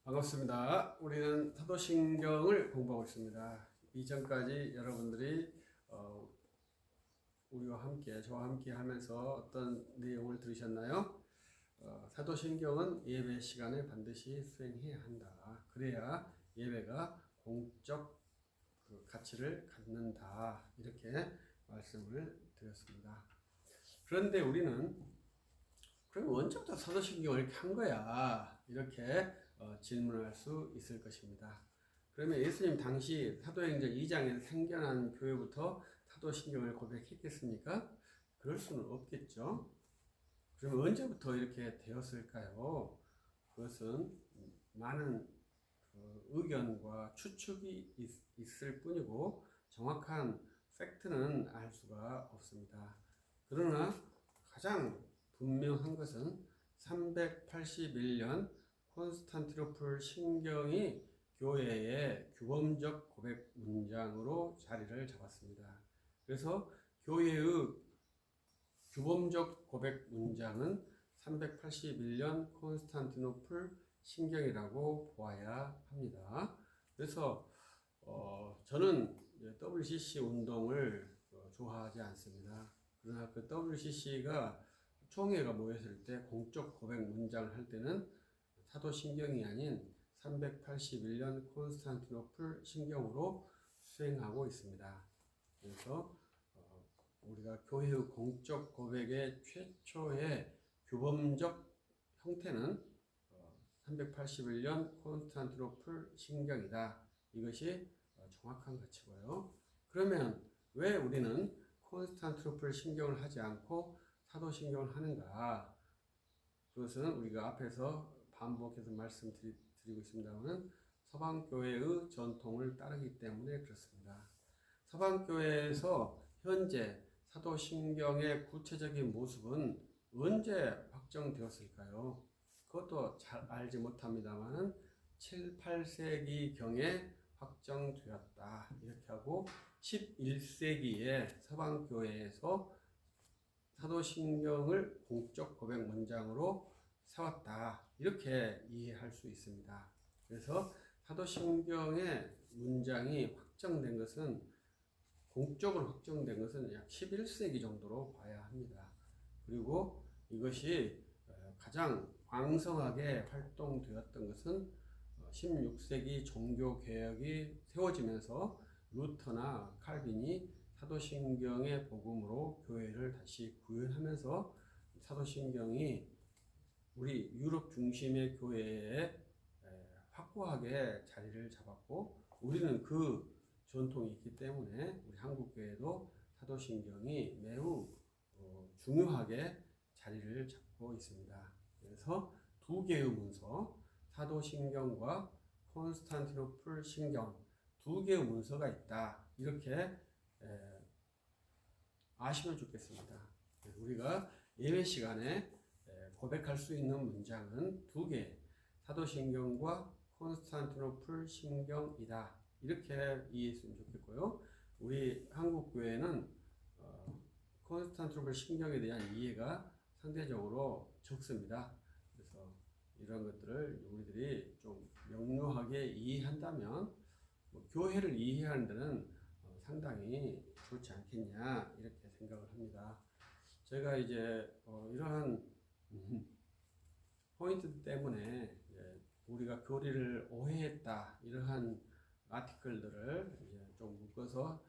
반갑습니다. 우리는 사도신경을 공부하고 있습니다. 이전까지 여러분들이 우리와 함께, 저와 함께 하면서 어떤 내용을 들으셨나요? 사도신경은 예배 시간에 반드시 수행해야 한다. 그래야 예배가 공적 가치를 갖는다. 이렇게 말씀을 드렸습니다. 그런데 우리는 그럼 언제부터 사도신경을 이렇게 한 거야? 이렇게 질문할 수 있을 것입니다. 그러면 예수님 당시 사도행전 2장에서 생겨난 교회부터 사도신경을 고백했겠습니까? 그럴 수는 없겠죠. 그러면 언제부터 이렇게 되었을까요? 그것은 많은 의견과 추측이 있을 뿐이고 정확한 팩트는 알 수가 없습니다. 그러나 가장 분명한 것은 381년 콘스탄티노플 신경이 교회의 규범적 고백 문장으로 자리를 잡았습니다. 그래서 교회의 규범적 고백 문장은 381년 콘스탄티노플 신경이라고 보아야 합니다. 그래서 저는 WCC 운동을 좋아하지 않습니다. 그러나 그 WCC가 총회가 모였을 때 공적 고백 문장을 할 때는 사도신경이 아닌 381년 콘스탄티노플 신경으로 수행하고 있습니다. 그래서 우리가 교회의 공적 고백의 최초의 규범적 형태는 381년 콘스탄티노플 신경이다. 이것이 정확한 가치고요. 그러면 왜 우리는 콘스탄티노플 신경을 하지 않고 사도신경을 하는가? 그것은 우리가 앞에서 반복해서 말씀드리고 있습니다만 서방교회의 전통을 따르기 때문에 그렇습니다. 서방교회에서 현재 사도신경의 구체적인 모습은 언제 확정되었을까요? 그것도 잘 알지 못합니다만 7, 8세기경에 확정되었다. 이렇게 하고 11세기에 서방교회에서 사도신경을 공적 고백 문장으로 세웠다. 이렇게 이해할 수 있습니다. 그래서 사도신경의 문장이 확정된 것은 공적으로 확정된 것은 약 11세기 정도로 봐야 합니다. 그리고 이것이 가장 왕성하게 활동되었던 것은 16세기 종교개혁이 세워지면서 루터나 칼빈이 사도신경의 복음으로 교회를 다시 구현하면서 사도신경이 우리 유럽 중심의 교회에 확고하게 자리를 잡았고 우리는 그 전통이 있기 때문에 우리 한국교회도 사도신경이 매우 중요하게 자리를 잡고 있습니다. 그래서 두 개의 문서, 사도신경과 콘스탄티노플 신경 두 개의 문서가 있다. 이렇게 아시면 좋겠습니다. 우리가 예배 시간에 고백할 수 있는 문장은 두 개, 사도신경과 콘스탄티노플 신경이다. 이렇게 이해했으면 좋겠고요. 우리 한국교회는 콘스탄티노플 신경에 대한 이해가 상대적으로 적습니다. 그래서 이런 것들을 우리들이 좀 명료하게 이해한다면 교회를 이해하는 데는 상당히 좋지 않겠냐 이렇게 생각을 합니다. 제가 이제 이러한 포인트 때문에 우리가 교리를 오해했다 이러한 아티클들을 이제 좀 묶어서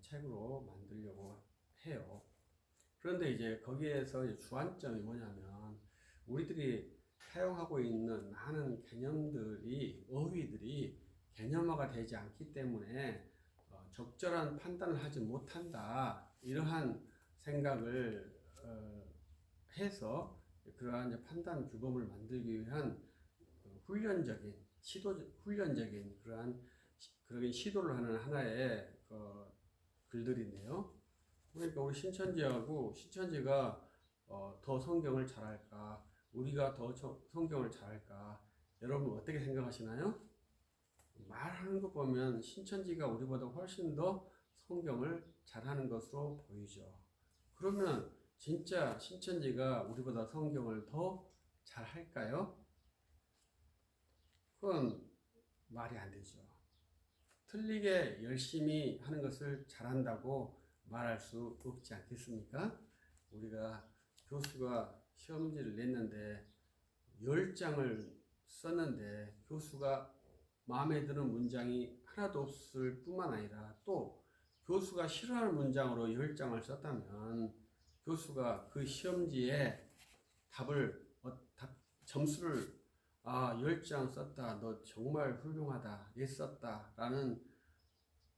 책으로 만들려고 해요. 그런데 이제 거기에서 이제 주안점이 뭐냐면 우리들이 사용하고 있는 많은 개념들이 어휘들이 개념화가 되지 않기 때문에 적절한 판단을 하지 못한다 이러한 생각을 해서 그러한 이제 판단 규범을 만들기 위한 훈련적인 그러한 시도를 하는 하나의 글들인데요. 그러니까 우리 신천지가 더 성경을 잘할까, 우리가 더 성경을 잘할까, 여러분 어떻게 생각하시나요? 말하는 거 보면 신천지가 우리보다 훨씬 더 성경을 잘하는 것으로 보이죠. 그러면 진짜 신천지가 우리보다 성경을 더 잘할까요? 그건 말이 안 되죠. 틀리게 열심히 하는 것을 잘한다고 말할 수 없지 않겠습니까? 우리가 교수가 시험지를 냈는데 10장을 썼는데 교수가 마음에 드는 문장이 하나도 없을 뿐만 아니라 또 교수가 싫어하는 문장으로 10장을 썼다면 교수가 그 시험지에 점수를 10장 썼다. 너 정말 훌륭하다. 애썼다. 라는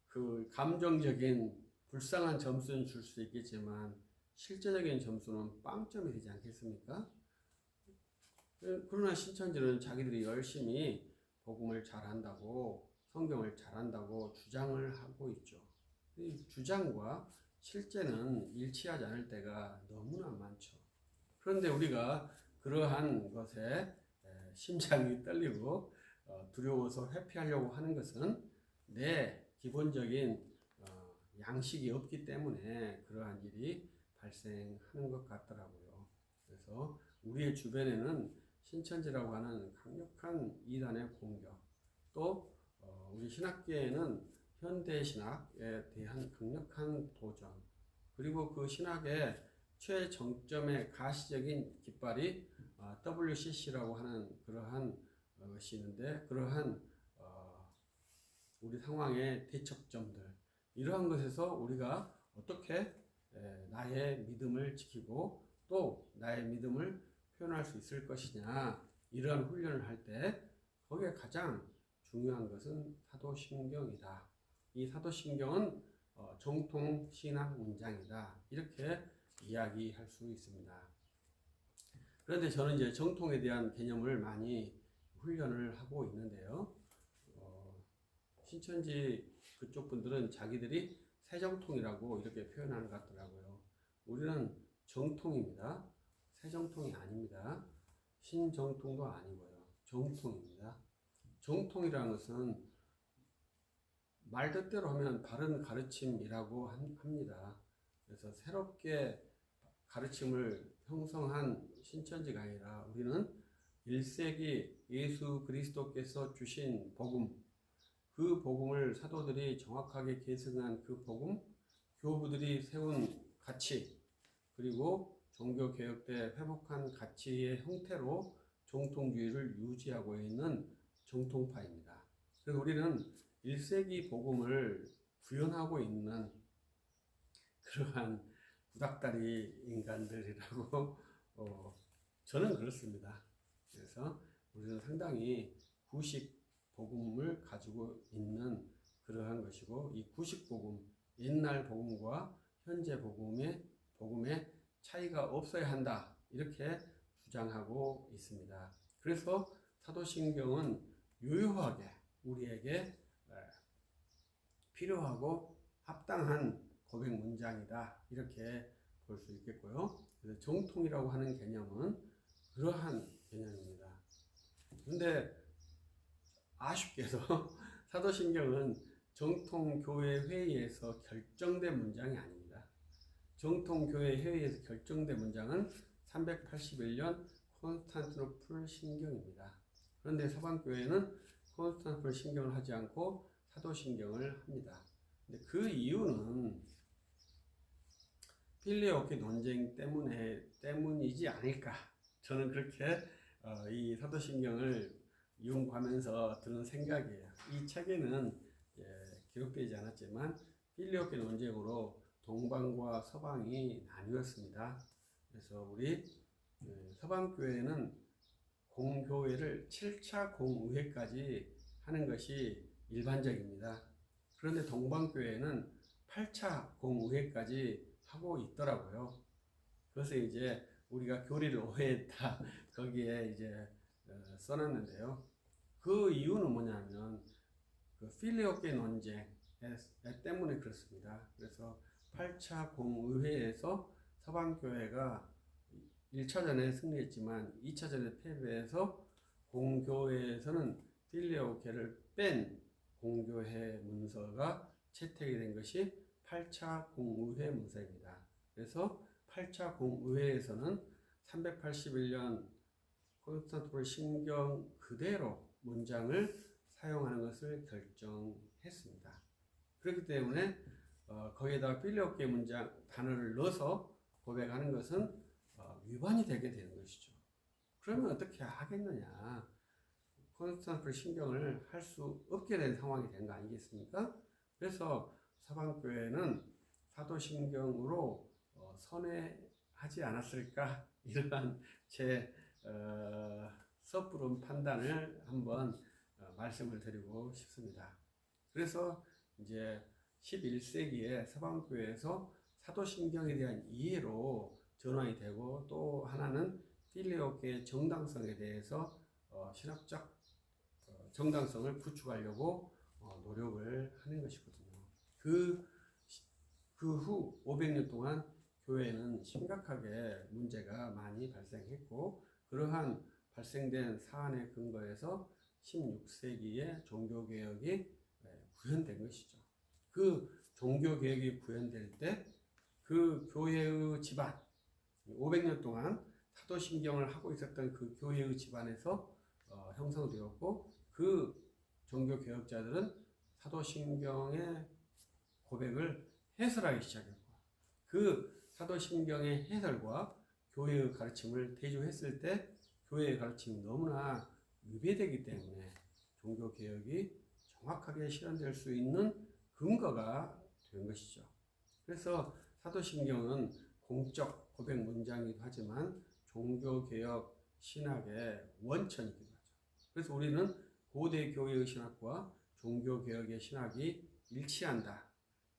그 감정적인 불쌍한 점수는 줄 수 있겠지만 실제적인 점수는 빵점이 되지 않겠습니까? 그러나 신천지는 자기들이 열심히 복음을 잘한다고 성경을 잘한다고 주장을 하고 있죠. 이 주장과 실제는 일치하지 않을 때가 너무나 많죠. 그런데 우리가 그러한 것에 심장이 떨리고 두려워서 회피하려고 하는 것은 내 기본적인 양식이 없기 때문에 그러한 일이 발생하는 것 같더라고요. 그래서 우리의 주변에는 신천지라고 하는 강력한 이단의 공격, 또 우리 신학계에는 현대신학에 대한 강력한 도전, 그리고 그 신학의 최정점의 가시적인 깃발이 WCC라고 하는 그러한 것이 있는데, 그러한 우리 상황의 대척점들, 이러한 것에서 우리가 어떻게 나의 믿음을 지키고 또 나의 믿음을 표현할 수 있을 것이냐, 이러한 훈련을 할 때 거기에 가장 중요한 것은 사도신경이다. 이 사도신경은 정통신앙 문장이다. 이렇게 이야기할 수 있습니다. 그런데 저는 이제 정통에 대한 개념을 많이 훈련을 하고 있는데요. 신천지 그쪽 분들은 자기들이 새정통이라고 이렇게 표현하는 것 같더라고요. 우리는 정통입니다. 새정통이 아닙니다. 신정통도 아니고요. 정통입니다. 정통이라는 것은 말 뜻대로 하면 바른 가르침이라고 합니다. 그래서 새롭게 가르침을 형성한 신천지가 아니라 우리는 1세기 예수 그리스도께서 주신 복음, 그 복음을 사도들이 정확하게 계승한 그 복음, 교부들이 세운 가치, 그리고 종교개혁 때 회복한 가치의 형태로 정통주의를 유지하고 있는 정통파입니다. 그래서 우리는 1세기 복음을 구현하고 있는 그러한 구닥다리 인간들이라고 저는 그렇습니다. 그래서 우리는 상당히 구식 복음을 가지고 있는 그러한 것이고, 이 구식 복음, 옛날 복음과 현재 복음의 차이가 없어야 한다, 이렇게 주장하고 있습니다. 그래서 사도신경은 유효하게 우리에게 필요하고 합당한 고백 문장이다, 이렇게 볼 수 있겠고요. 그래서 정통이라고 하는 개념은 그러한 개념입니다. 그런데 아쉽게도 사도신경은 정통교회 회의에서 결정된 문장이 아닙니다. 정통교회 회의에서 결정된 문장은 381년 콘스탄티노플 신경입니다. 그런데 서방교회는 콘스탄티노플 신경을 하지 않고 사도신경을 합니다. 근데 그 이유는 필리오키 논쟁 때문이지 않을까, 저는 그렇게 이 사도신경을 이용하면서 드는 생각이에요. 이 책에는 기록되지 않았지만 필리오키 논쟁으로 동방과 서방이 나뉘었습니다. 그래서 우리 서방교회는 공교회를 7차 공의회까지 하는 것이 일반적입니다. 그런데 동방교회는 8차 공의회까지 하고 있더라고요. 그래서 이제 우리가 교리를 오해했다, 거기에 이제 써놨는데요. 그 이유는 뭐냐면 그 필리오게 논쟁 때문에 그렇습니다. 그래서 8차 공의회에서 서방교회가 1차전에 승리했지만 2차전에 패배해서 공교회에서는 필리오게를 뺀 공교회 문서가 채택이 된 것이 8차 공의회 문서입니다. 그래서 8차 공의회에서는 381년 콘스탄티노플 신경 그대로 문장을 사용하는 것을 결정했습니다. 그렇기 때문에 거기에다가 필요없게 문장 단어를 넣어서 고백하는 것은 위반이 되게 되는 것이죠. 그러면 어떻게 하겠느냐? 콘스탄트 신경을 할 수 없게 된 상황이 된 거 아니겠습니까? 그래서 서방교회는 사도신경으로 선회하지 않았을까? 이러한 제 섣부른 판단을 한번 말씀을 드리고 싶습니다. 그래서 이제 11세기에 서방교회에서 사도신경에 대한 이해로 전환이 되고, 또 하나는 필리오케의 정당성에 대해서 신학적 정당성을 구축하려고 노력을 하는 것이거든요. 그 후 500년 동안 교회는 심각하게 문제가 많이 발생했고, 그러한 발생된 사안에 근거해서 16세기에 종교개혁이 구현된 것이죠. 그 종교개혁이 구현될 때 그 교회의 집안, 500년 동안 사도신경을 하고 있었던 그 교회의 집안에서 형성되었고, 그 종교개혁자들은 사도신경의 고백을 해설하기 시작했고, 그 사도신경의 해설과 교회의 가르침을 대조했을 때 교회의 가르침이 너무나 위배되기 때문에 종교개혁이 정확하게 실현될 수 있는 근거가 된 것이죠. 그래서 사도신경은 공적 고백 문장이기도 하지만 종교개혁 신학의 원천이기도 하죠. 그래서 우리는 고대 교회의 신학과 종교개혁의 신학이 일치한다,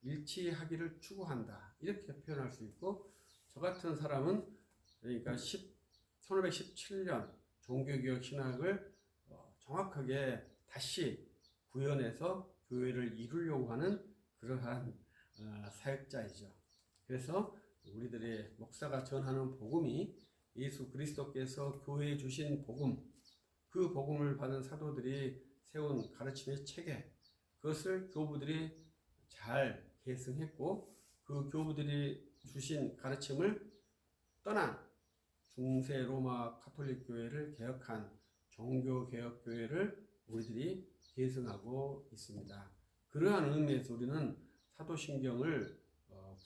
일치하기를 추구한다, 이렇게 표현할 수 있고, 저 같은 사람은 그러니까 1517년 종교개혁 신학을 정확하게 다시 구현해서 교회를 이루려고 하는 그러한 사역자이죠. 그래서 우리들의 목사가 전하는 복음이 예수 그리스도께서 교회에 주신 복음, 그 복음을 받은 사도들이 세운 가르침의 체계, 그것을 교부들이 잘 계승했고, 그 교부들이 주신 가르침을 떠난 중세 로마 카톨릭 교회를 개혁한 종교개혁 교회를 우리들이 계승하고 있습니다. 그러한 의미에서 우리는 사도신경을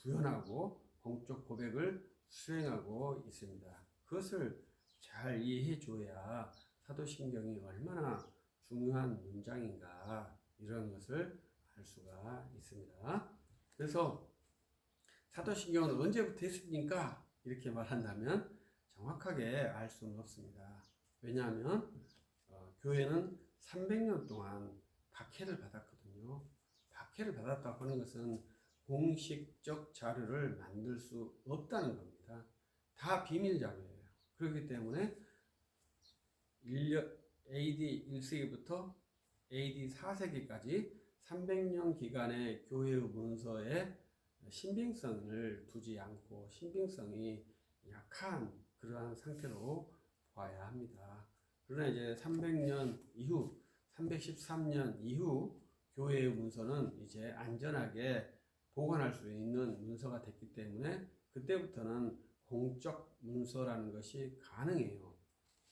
구현하고 공적 고백을 수행하고 있습니다. 그것을 잘 이해해 줘야 사도신경이 얼마나 중요한 문장인가, 이런 것을 알 수가 있습니다. 그래서 사도신경은 언제부터 했습니까? 이렇게 말한다면 정확하게 알 수는 없습니다. 왜냐하면 교회는 300년 동안 박해를 받았거든요. 박해를 받았다고 하는 것은 공식적 자료를 만들 수 없다는 겁니다. 다 비밀 자료예요. 그렇기 때문에 AD 1세기부터 AD 4세기까지 300년 기간의 교회의 문서에 신빙성을 두지 않고 신빙성이 약한 그러한 상태로 봐야 합니다. 그러나 이제 300년 이후, 313년 이후 교회의 문서는 이제 안전하게 보관할 수 있는 문서가 됐기 때문에 그때부터는 공적 문서라는 것이 가능해요.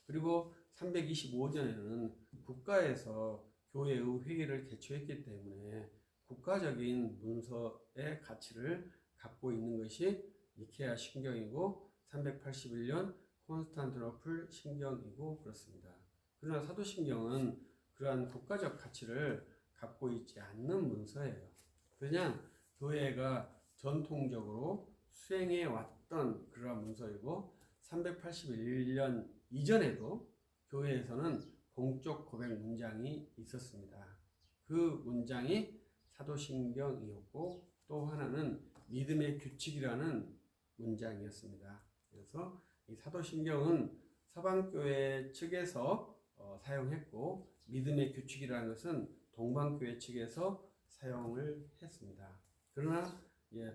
그리고 325년에는 국가에서 교회의 회의를 개최했기 때문에 국가적인 문서의 가치를 갖고 있는 것이 니케아 신경이고, 381년 콘스탄티노플 신경이고 그렇습니다. 그러나 사도신경은 그러한 국가적 가치를 갖고 있지 않는 문서예요. 그냥 교회가 전통적으로 수행해 왔던 그러한 문서이고, 381년 이전에도 교회에서는 공적 고백 문장이 있었습니다. 그 문장이 사도신경이었고, 또 하나는 믿음의 규칙이라는 문장이었습니다. 그래서 이 사도신경은 서방교회 측에서 사용했고, 믿음의 규칙이라는 것은 동방교회 측에서 사용을 했습니다. 그러나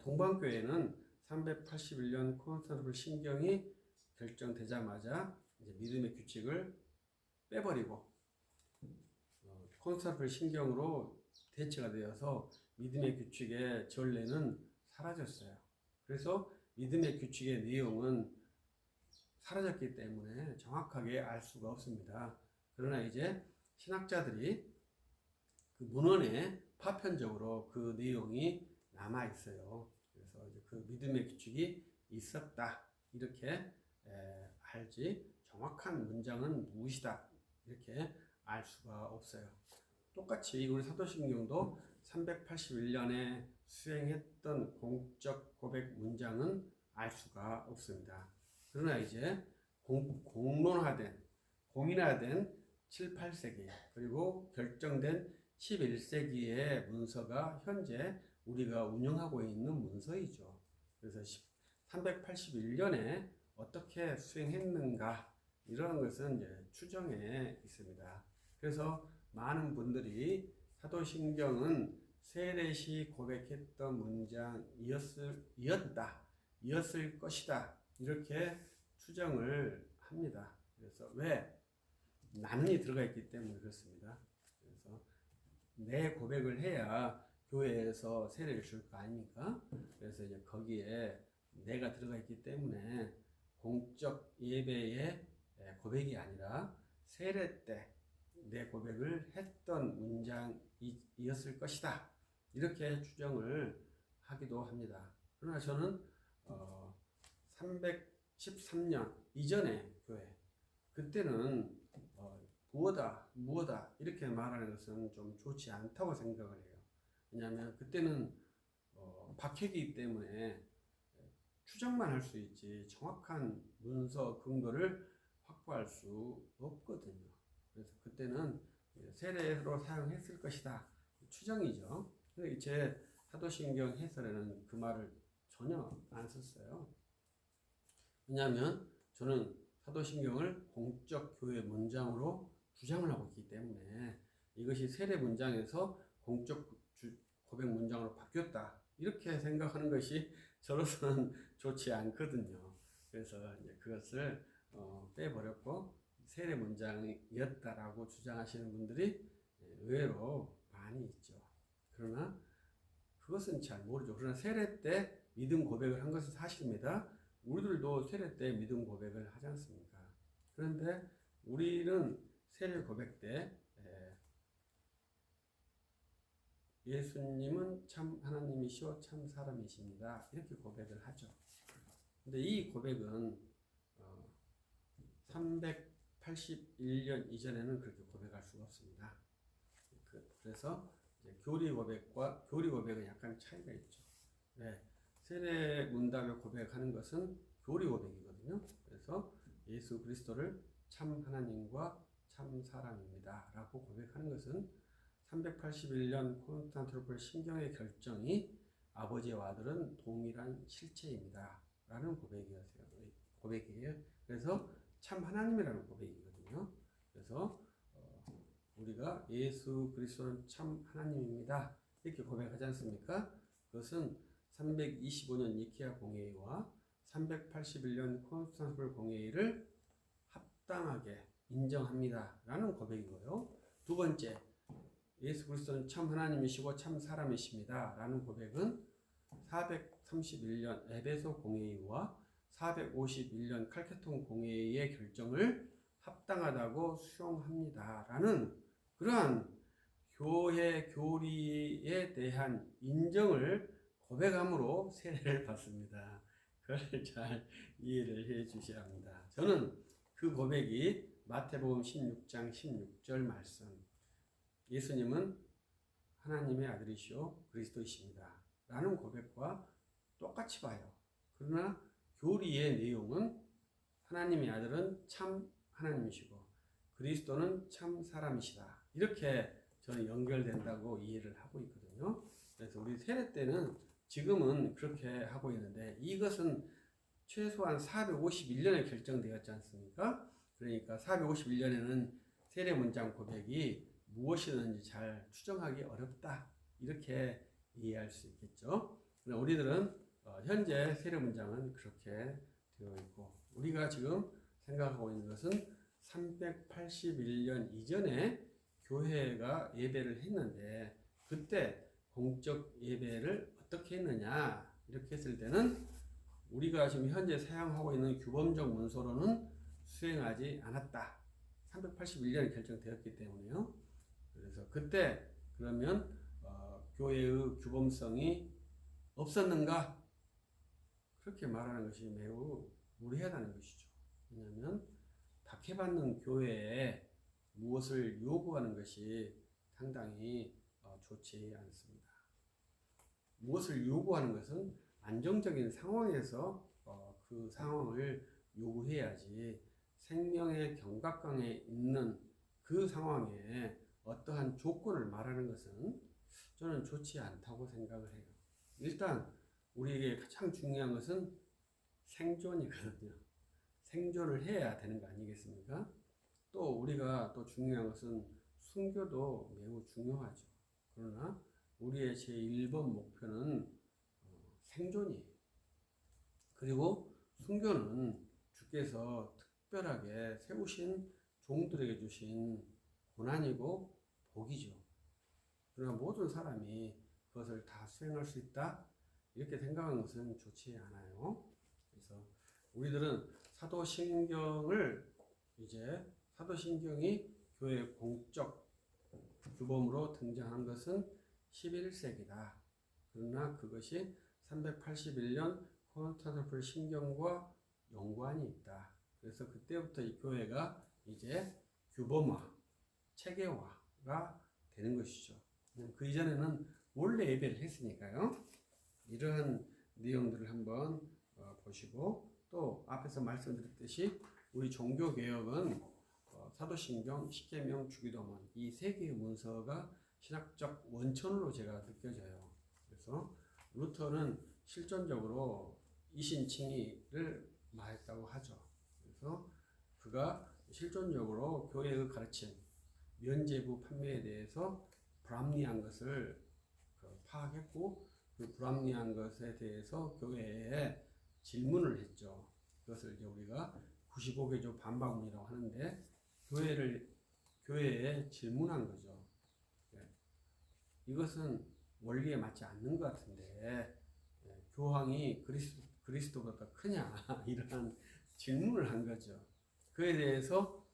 동방교회는 381년 콘스탄티노플 신경이 결정되자마자 이제 믿음의 규칙을 빼버리고 콘스탄티노플 신경으로 대체가 되어서 믿음의 규칙의 전례는 사라졌어요. 그래서 믿음의 규칙의 내용은 사라졌기 때문에 정확하게 알 수가 없습니다. 그러나 이제 신학자들이 그 문헌에 파편적으로 그 내용이 남아 있어요. 그래서 이제 그 믿음의 규칙이 있었다 이렇게 알지 정확한 문장은 무엇이다 이렇게 알 수가 없어요. 똑같이 우리 사도신경도 381년에 수행했던 공적 고백 문장은 알 수가 없습니다. 그러나 이제 공론화된 공인화된 7, 8세기 그리고 결정된 11세기의 문서가 현재 우리가 운영하고 있는 문서이죠. 그래서 381년에 어떻게 수행했는가 이런 것은 이제 추정에 있습니다. 그래서 많은 분들이 사도신경은 세례시 고백했던 문장이었을 것이다 이렇게 추정을 합니다. 그래서 왜? 나눔이 들어가 있기 때문에 그렇습니다. 그래서 내 고백을 해야 교회에서 세례를 줄 거 아닙니까? 그래서 이제 거기에 내가 들어가 있기 때문에 공적 예배의 고백이 아니라 세례 때 내 고백을 했던 문장이었을 것이다. 이렇게 추정을 하기도 합니다. 그러나 저는 313년 이전의 교회 그때는 무엇다 이렇게 말하는 것은 좀 좋지 않다고 생각을 해요. 왜냐하면 그때는 박해이기 때문에 추정만 할 수 있지 정확한 문서 근거를 확보할 수 없거든요. 그래서 그때는 세례로 사용했을 것이다 추정이죠. 제 사도신경 해설에는 그 말을 전혀 안 썼어요. 왜냐하면 저는 사도신경을 공적 교회 문장으로 주장을 하고 있기 때문에 이것이 세례 문장에서 공적 고백 문장으로 바뀌었다 이렇게 생각하는 것이 저로서는 좋지 않거든요. 그래서 이제 그것을 빼버렸고 세례 문장이었다라고 주장하시는 분들이 의외로 많이 있죠. 그러나 그것은 잘 모르죠. 그러나 세례 때 믿음 고백을 한 것은 사실입니다. 우리들도 세례 때 믿음 고백을 하지 않습니까? 그런데 우리는 세례 고백 때 예수님은 참 하나님이시오 참 사람이십니다. 이렇게 고백을 하죠. 근데 이 고백은 381년 이전에는 그렇게 고백할 수가 없습니다. 그래서 이제 교리 고백은 약간 차이가 있죠. 네, 세례 문답에 고백하는 것은 교리 고백이거든요. 그래서 예수 그리스도를 참 하나님과 참 사람입니다. 라고 고백하는 것은 381년 콘스탄티노플 신경의 결정이 아버지와 아들은 동일한 실체입니다. 라는 고백이에요. 그래서 참 하나님이라는 고백이거든요. 그래서 우리가 예수 그리스도는 참 하나님입니다. 이렇게 고백하지 않습니까? 그것은 325년 니케아 공회의와 381년 콘스탄티노플 공회의를 합당하게 인정합니다. 라는 고백이고요. 두 번째, 예수 그리스도는 참 하나님이시고 참 사람이십니다. 라는 고백은 431년 에베소 공회의와 451년 칼케톤 공회의의 결정을 합당하다고 수용합니다. 라는 그러한 교회 교리에 대한 인정을 고백함으로 세례를 받습니다. 그걸 잘 이해를 해 주셔야 합니다. 저는 그 고백이 마태복음 16장 16절 말씀 예수님은 하나님의 아들이시오 그리스도이십니다. 라는 고백과 똑같이 봐요. 그러나 교리의 내용은 하나님의 아들은 참 하나님이시고 그리스도는 참 사람이시다. 이렇게 저는 연결된다고 이해를 하고 있거든요. 그래서 우리 세례 때는 지금은 그렇게 하고 있는데 이것은 최소한 451년에 결정되었지 않습니까? 그러니까 451년에는 세례 문장 고백이 무엇이든지 잘 추정하기 어렵다. 이렇게 이해할 수 있겠죠. 그러나 우리들은 현재 세례 문장은 그렇게 되어 있고 우리가 지금 생각하고 있는 것은 381년 이전에 교회가 예배를 했는데 그때 공적 예배를 어떻게 했느냐 이렇게 했을 때는 우리가 지금 현재 사용하고 있는 규범적 문서로는 수행하지 않았다. 381년에 결정되었기 때문에요. 그래서 그때 그러면 교회의 규범성이 없었는가? 그렇게 말하는 것이 매우 무리하다는 것이죠. 왜냐하면 박해받는 교회에 무엇을 요구하는 것이 상당히 좋지 않습니다. 무엇을 요구하는 것은 안정적인 상황에서 그 상황을 요구해야지, 생명의 경각강에 있는 그 상황에 어떠한 조건을 말하는 것은 저는 좋지 않다고 생각을 해요. 일단 우리에게 가장 중요한 것은 생존이거든요. 생존을 해야 되는 거 아니겠습니까? 또 우리가 또 중요한 것은 순교도 매우 중요하죠. 그러나 우리의 제1번 목표는 생존이에요. 그리고 순교는 주께서 특별하게 세우신 종들에게 주신 고난이고 복이죠. 그러나 모든 사람이 그것을 다 수행할 수 있다? 이렇게 생각하는 것은 좋지 않아요. 그래서 우리들은 사도신경이 교회의 공적 규범으로 등장한 것은 11세기다. 그러나 그것이 381년 콘스탄티노플 신경과 연관이 있다. 그래서 그때부터 이 교회가 이제 규범화, 체계화가 되는 것이죠. 그 이전에는 원래 예배를 했으니까요. 이러한 내용들을 한번 보시고, 또 앞에서 말씀드렸듯이 우리 종교개혁은 사도신경, 십계명, 주기도문 이 세 개의 문서가 신학적 원천으로 제가 느껴져요. 그래서 루터는 실존적으로 이신칭의를 말했다고 하죠. 그래서 그가 실존적으로 교회의 가르침, 면죄부 판매에 대해서 불합리한 것을 파악했고, 그 불합리한 것에 대해서 교회에 질문을 했죠. 그것을 이제 우리가 95개조 반박문이라고 하는데, 교회에 질문한 거죠. 이것은 원리에 맞지 않는 것 같은데, 교황이 그리스도보다 크냐? 이러한 질문을 한 거죠. 그에 대해서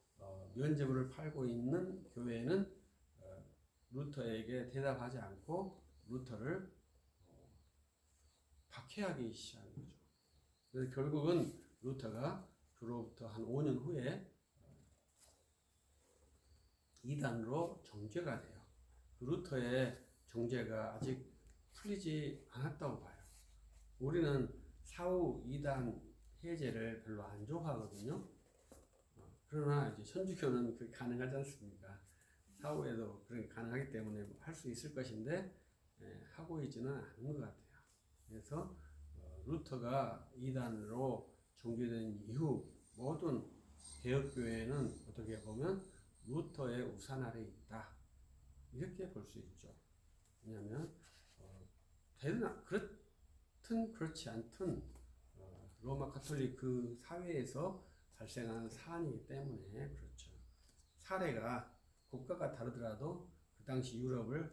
면죄부를 팔고 있는 교회는 루터에게 대답하지 않고 루터를 박해하기 시작한 거죠. 그래서 결국은 루터가 그로부터 한 5년 후에 이단으로 정죄가 돼요. 그 루터의 정죄가 아직 풀리지 않았다고 봐요. 우리는 사후 이단 해제를 별로 안 좋아하거든요. 그러나 이제 천주교는 그게 가능하지 않습니까? 사후에도 그렇게 가능하기 때문에 할 수 있을 것인데 하고 있지는 않은 것 같아요. 그래서 루터가 이단으로 정죄된 이후 모든 개혁교회는 어떻게 보면 루터의 우산 아래 있다, 이렇게 볼 수 있죠. 왜냐하면 그렇든 그렇지 않든 로마 가톨릭 그 사회에서 발생한 사안이기 때문에 그렇죠. 사례가 국가가 다르더라도 그 당시 유럽을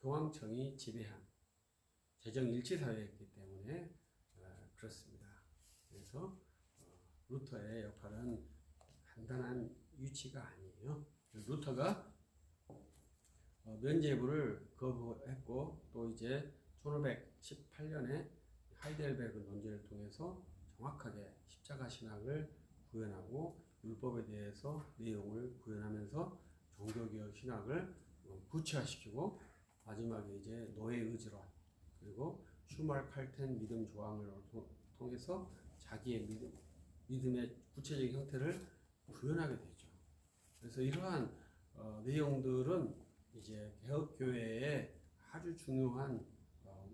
교황청이 지배한 재정 일치 사회였기 때문에 그렇습니다. 그래서 루터의 역할은 간단한 유치가 아니에요. 루터가 면죄부를 거부했고, 또 이제 1518년에 하이델베르그 논제를 통해서 정확하게 십자가 신학을 구현하고 율법에 대해서 내용을 구현하면서 종교개혁 신학을 구체화시키고, 마지막에 이제 노예 의지론, 그리고 슈말칼텐 믿음 조항을 통해서 자기의 믿음의 구체적인 형태를 구현하게 되죠. 그래서 이러한 내용들은 이제 개혁교회의 아주 중요한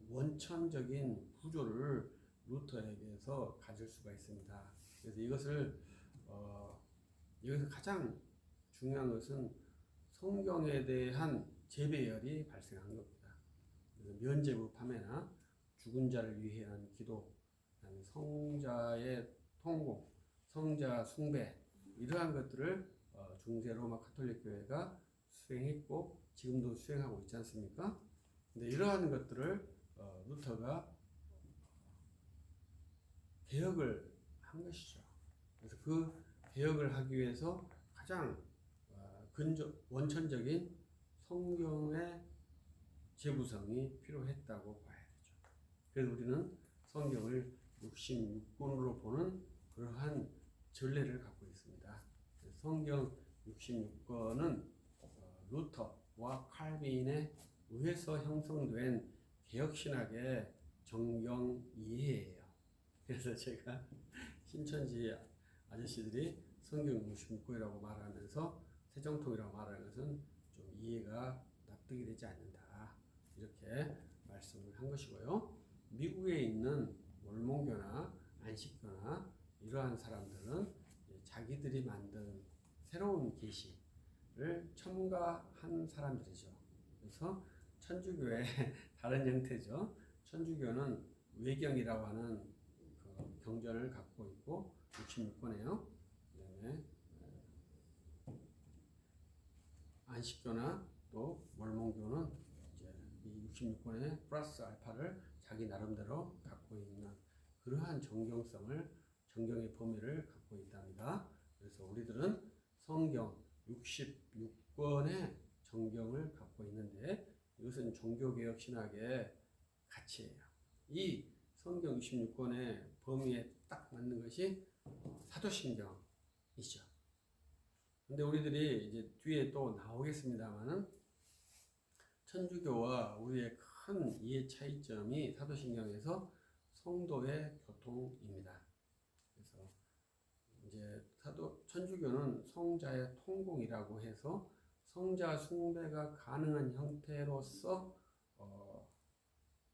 원천적인 구조를 루터에게서 가질 수가 있습니다. 그래서 이것을 여기서 가장 중요한 것은 성경에 대한 재배열이 발생한 겁니다. 면죄부 판매나 죽은 자를 위한 기도, 성자의 통공, 성자 숭배, 이러한 것들을 중세 로마 가톨릭 교회가 수행했고 지금도 수행하고 있지 않습니까? 근데 이러한 것들을 루터가 개혁을 한 것이죠. 그래서 그 개혁을 하기 위해서 가장 원천적인 성경의 재구성이 필요했다고 봐야 되죠. 그래서 우리는 성경을 66권으로 보는 그러한 전례를 갖고 있습니다. 성경 66권은 루터와 칼빈에 의해서 형성된 개혁신학의 정경 이해예요. 그래서 제가 신천지 아저씨들이 성경 66권이라고 말하면서 세정통이라고 말하는 것은 좀 이해가 납득이 되지 않는다. 이렇게 말씀을 한 것이고요. 미국에 있는 몰몬교나 안식교나 이러한 사람들은 자기들이 만든 새로운 계시를 첨가한 사람들이죠. 그래서 천주교의 다른 형태죠. 천주교는 외경이라고 하는 그 경전을 갖고 있고 66권이에요. 그다음에 안식교나 또 몰몬교는 이제 이 66권의 플러스 알파를 자기 나름대로 갖고 있는 그러한 정경의 범위를 갖고 있답니다. 그래서 우리들은 성경 66권의 정경을 갖고 있는데 이것은 종교개혁 신학의 가치예요. 이 성경 66권의 범위에 딱 맞는 것이 사도신경이죠. 근데 우리들이 이제 뒤에 또 나오겠습니다만은 천주교와 우리의 큰 이해 차이점이 사도신경에서 성도의 교통입니다. 그래서 이제 천주교는 성자의 통공이라고 해서 성자 숭배가 가능한 형태로서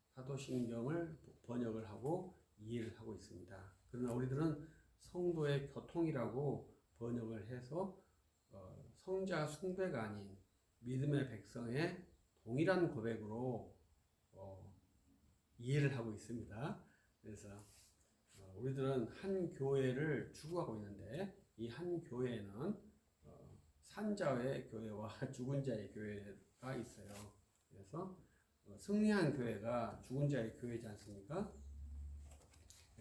사도신경을 번역을 하고 이해를 하고 있습니다. 그러나 우리들은 성도의 교통이라고 번역을 해서 성자 숭배가 아닌 믿음의 백성의 동일한 고백으로 이해를 하고 있습니다. 그래서 우리들은 한 교회를 추구하고 있는데 이 한 교회에는 산자의 교회와 죽은 자의 교회가 있어요. 그래서 승리한 교회가 죽은 자의 교회지 않습니까?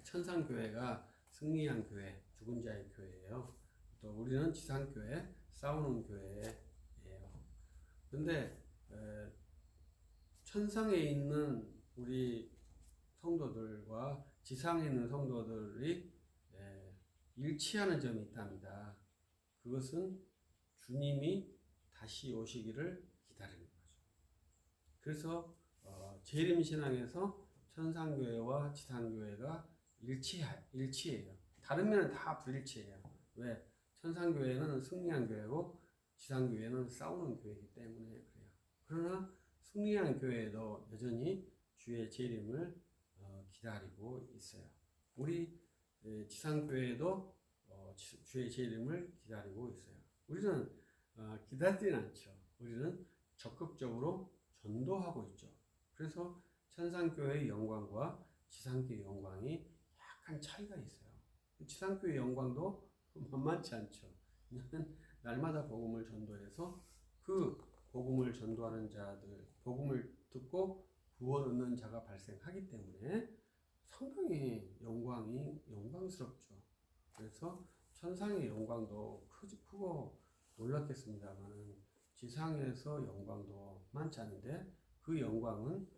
천상교회가 승리한 교회, 죽은 자의 교회예요. 또 우리는 지상교회, 싸우는 교회예요. 그런데 천상에 있는 우리 성도들과 지상에 있는 성도들이 일치하는 점이 있답니다. 그것은 주님이 다시 오시기를 기다리는 거죠. 그래서 재림신앙에서 천상교회와 지상교회가 일치해요. 다른 면은 다 불일치해요. 왜? 천상교회는 승리한 교회고 지상교회는 싸우는 교회이기 때문에 그래요. 그러나 승리한 교회도 여전히 주의 재림을 기다리고 있어요. 우리 지상교회도 주의 재림을 기다리고 있어요. 우리는 기다리진 않죠. 우리는 적극적으로 전도하고 있죠. 그래서 천상교회의 영광과 지상교회의 영광이 약간 차이가 있어요. 지상교회의 영광도 만만치 않죠. 왜냐하면 날마다 복음을 전도해서 그 복음을 전도하는 자들, 복음을 듣고 구원 얻는 자가 발생하기 때문에 상당히 영광스럽죠. 그래서 천상의 영광도 크고 놀랍겠습니다만 지상에서 영광도 많지 않은데 그 영광은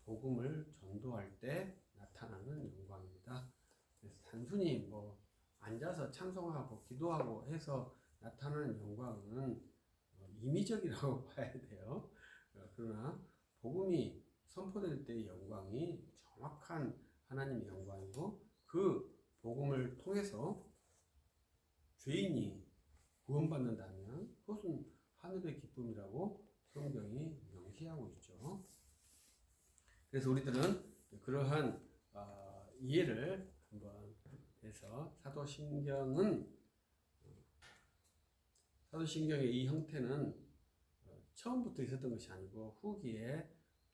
복음을 전도할 때 나타나는 영광입니다. 그래서 단순히 뭐 앉아서 찬송하고 기도하고 해서 나타나는 영광은 임의적이라고 봐야 돼요. 그러나 복음이 선포될 때의 영광이 정확한 하나님의 영광이고 그 복음을 통해서 죄인이 구원받는다면 그것은 하늘의 기쁨이라고 성경이 명시하고 있죠. 그래서 우리들은 그러한 이해를 한번 해서 사도신경의 이 형태는 처음부터 있었던 것이 아니고 후기에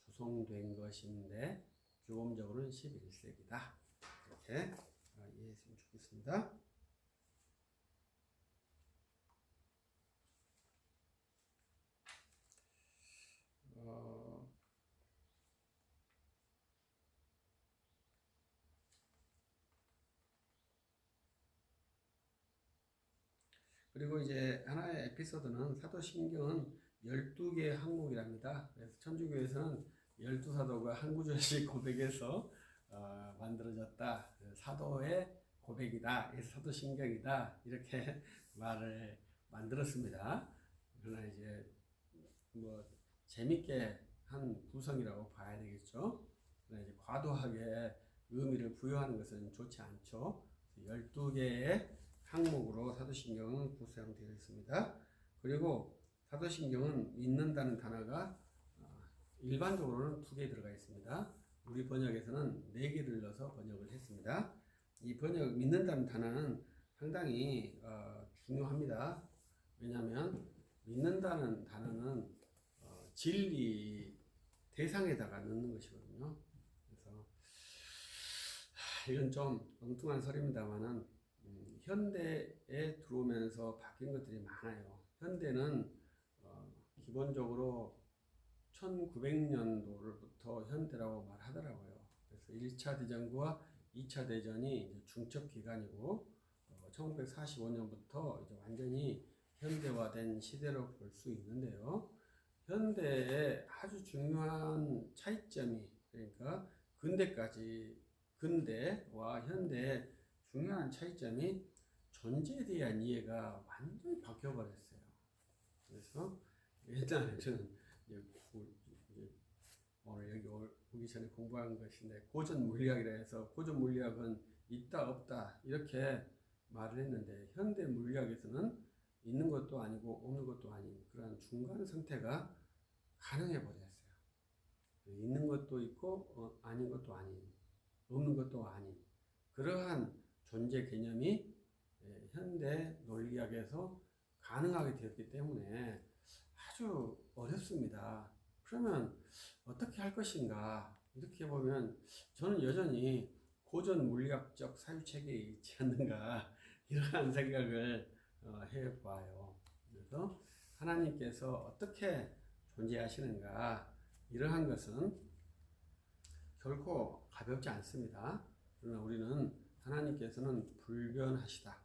조성된 것인데 교범적으로는 11세기다. 이렇게 이해했으면 좋겠습니다. 그리고 이제 하나의 에피소드는 사도신경은 12개의 항목이랍니다. 그래서 천주교에서는 12사도가 한 구절씩 고백해서 만들어졌다. 사도의 고백이다. 그래서 사도신경이다. 이렇게 말을 만들었습니다. 그러나 이제 뭐 재밌게 한 구성이라고 봐야 되겠죠. 그러나 이제 과도하게 의미를 부여하는 것은 좋지 않죠. 12개의 항목으로 사도신경은 구성되어 있습니다. 그리고 사도신경은 믿는다는 단어가 일반적으로는 2개 들어가 있습니다. 우리 번역에서는 4개를 넣어서 번역을 했습니다. 이 번역 믿는다는 단어는 상당히 중요합니다. 왜냐하면 믿는다는 단어는 진리 대상에다가 넣는 것이거든요. 그래서 이건 좀 엉뚱한 설입니다만은 현대에 들어오면서 바뀐 것들이 많아요. 현대는 기본적으로 1900년도로부터 현대라고 말하더라고요. 그래서 1차 대전과 2차 대전이 중첩 기간이고 1945년부터 이제 완전히 현대화된 시대로 볼 수 있는데요. 현대의 아주 중요한 차이점이, 그러니까 근대와 현대의 중요한 차이점이 존재에 대한 이해가 완전히 바뀌어버렸어요. 그래서 옛날에 저는 오늘 여기 오기 전에 공부한 것인데 고전 물리학이라 해서 고전 물리학은 있다 없다 이렇게 말을 했는데 현대 물리학에서는 있는 것도 아니고 없는 것도 아닌 그런 중간 상태가 가능해 버렸어요. 있는 것도 있고 아닌 것도 아닌, 없는 것도 아닌 그러한 존재 개념이 현대 논리학에서 가능하게 되었기 때문에 아주 어렵습니다. 그러면 어떻게 할 것인가? 이렇게 보면 저는 여전히 고전 물리학적 사유체계에 있지 않는가 이러한 생각을 해봐요. 그래서 하나님께서 어떻게 존재하시는가 이러한 것은 결코 가볍지 않습니다. 그러나 우리는 하나님께서는 불변하시다.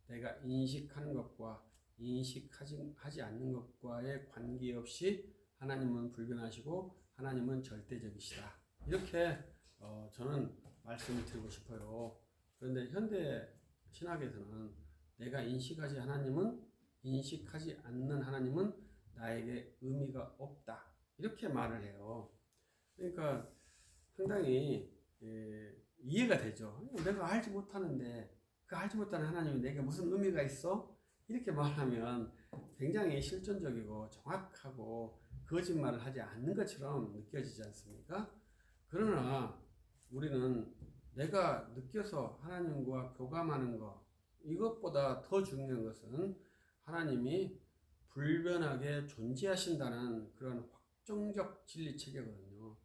내가 인식하는 것과 인식하지 않는 것과의 관계없이 하나님은 불변하시고 하나님은 절대적이시다. 이렇게 저는 말씀을 드리고 싶어요. 그런데 현대 신학에서는 내가 인식하지 않는 하나님은 나에게 의미가 없다. 이렇게 말을 해요. 그러니까 상당히 이해가 되죠. 내가 알지 못하는데 그 알지 못하는 하나님이 내게 무슨 의미가 있어? 이렇게 말하면 굉장히 실존적이고 정확하고 거짓말을 하지 않는 것처럼 느껴지지 않습니까? 그러나 우리는 내가 느껴서 하나님과 교감하는 것, 이것보다 더 중요한 것은 하나님이 불변하게 존재하신다는 그런 확정적 진리 체계거든요.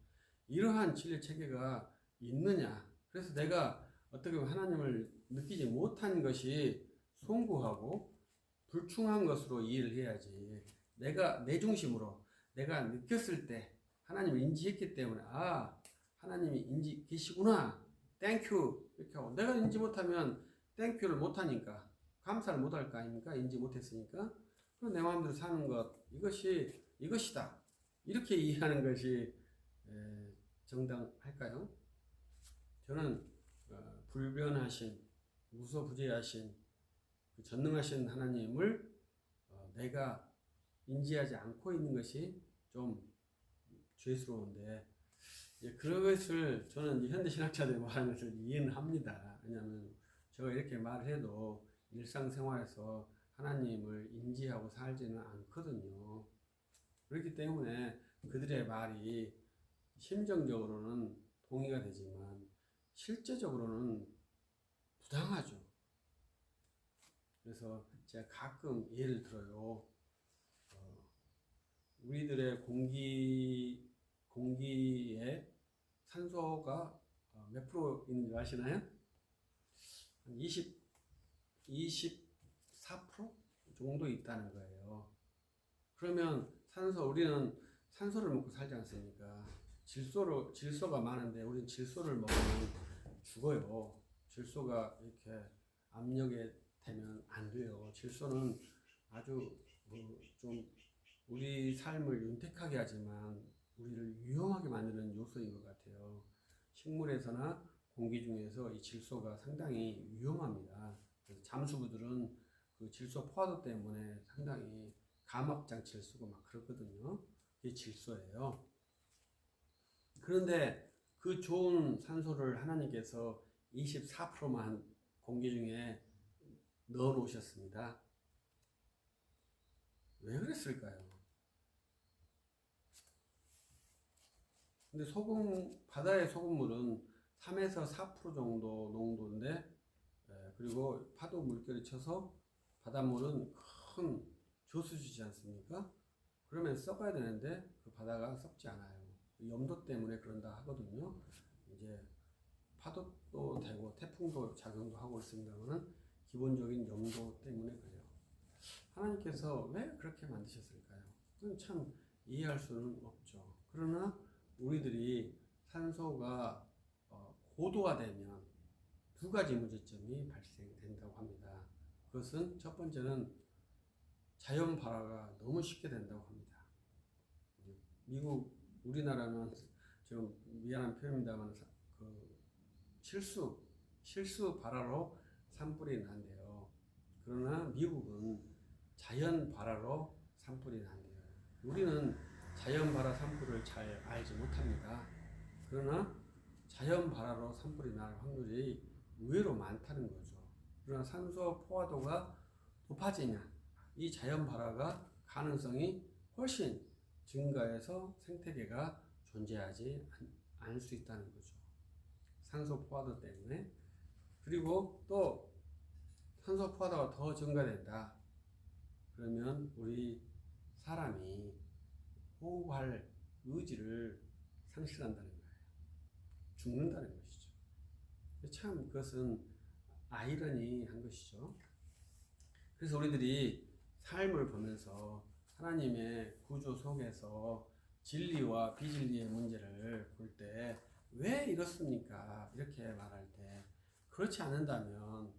이러한 진리 체계가 있느냐? 그래서 내가 어떻게 보면 하나님을 느끼지 못한 것이 송구하고 불충한 것으로 이해를 해야지. 내가 내 중심으로 내가 느꼈을 때 하나님을 인지했기 때문에 하나님이 인지 계시구나. 땡큐 이렇게 하고 내가 인지 못하면 땡큐를 못하니까 감사를 못할 거 아닙니까? 인지 못했으니까. 그럼 내 마음대로 사는 것 이것이다. 이렇게 이해하는 것이 정당할까요? 저는 불변하신 무소부재하신 전능하신 하나님을 내가 인지하지 않고 있는 것이 좀 죄스러운데 그것을 저는 현대 신학자들이 말하는 것을 이해는 합니다. 왜냐하면 제가 이렇게 말을 해도 일상생활에서 하나님을 인지하고 살지는 않거든요. 그렇기 때문에 그들의 말이 심정적으로는 동의가 되지만 실제적으로는 부당하죠. 그래서 제가 가끔 예를 들어요. 우리들의 공기에 산소가 몇 프로 있는 줄 아시나요? 한 24% 정도 있다는 거예요. 그러면 우리는 산소를 먹고 살지 않습니까? 질소가 많은데 우리는 질소를 먹으면 죽어요. 질소가 이렇게 압력에 되면 안 돼요. 질소는 아주 좀 우리 삶을 윤택하게 하지만 우리를 위험하게 만드는 요소인 것 같아요. 식물에서나 공기 중에서 이 질소가 상당히 위험합니다. 그래서 잠수부들은 그 질소 포화도 때문에 상당히 감압 장치를 쓰고 막 그러거든요. 이게 질소예요. 그런데 그 좋은 산소를 하나님께서 24%만 공기 중에 넣어 놓으셨습니다. 왜 그랬을까요? 근데 바다의 소금물은 3에서 4% 정도 농도인데, 그리고 파도 물결이 쳐서 바닷물은 큰 조수지지 않습니까? 그러면 썩어야 되는데 그 바다가 썩지 않아요. 염도 때문에 그런다 하거든요. 이제 파도도 되고 태풍도 작용도 하고 있습니다만은 기본적인 염도 때문에 그래요. 하나님께서 왜 그렇게 만드셨을까요? 그건 참 이해할 수는 없죠. 그러나 우리들이 산소가 고도화되면 두 가지 문제점이 발생된다고 합니다. 그것은 첫 번째는 자연 발화가 너무 쉽게 된다고 합니다. 우리나라는 좀 미안한 표현입니다만 그 실수 발화로 산불이 난대요. 그러나 미국은 자연 발화로 산불이 난대요. 우리는 자연 발화 산불을 잘 알지 못합니다. 그러나 자연 발화로 산불이 날 확률이 의외로 많다는 거죠. 그러나 산소 포화도가 높아지면 이 자연 발화가 가능성이 훨씬 증가해서 생태계가 존재하지 않을 수 있다는 거죠. 산소 포화도 때문에. 그리고 또 산소 포화도가 더 증가된다. 그러면 우리 사람이 호흡할 의지를 상실한다는 거예요. 죽는다는 것이죠. 참 그것은 아이러니한 것이죠. 그래서 우리들이 삶을 보면서 하나님의 구조 속에서 진리와 비진리의 문제를 볼 때 왜 이렇습니까? 이렇게 말할 때 그렇지 않는다면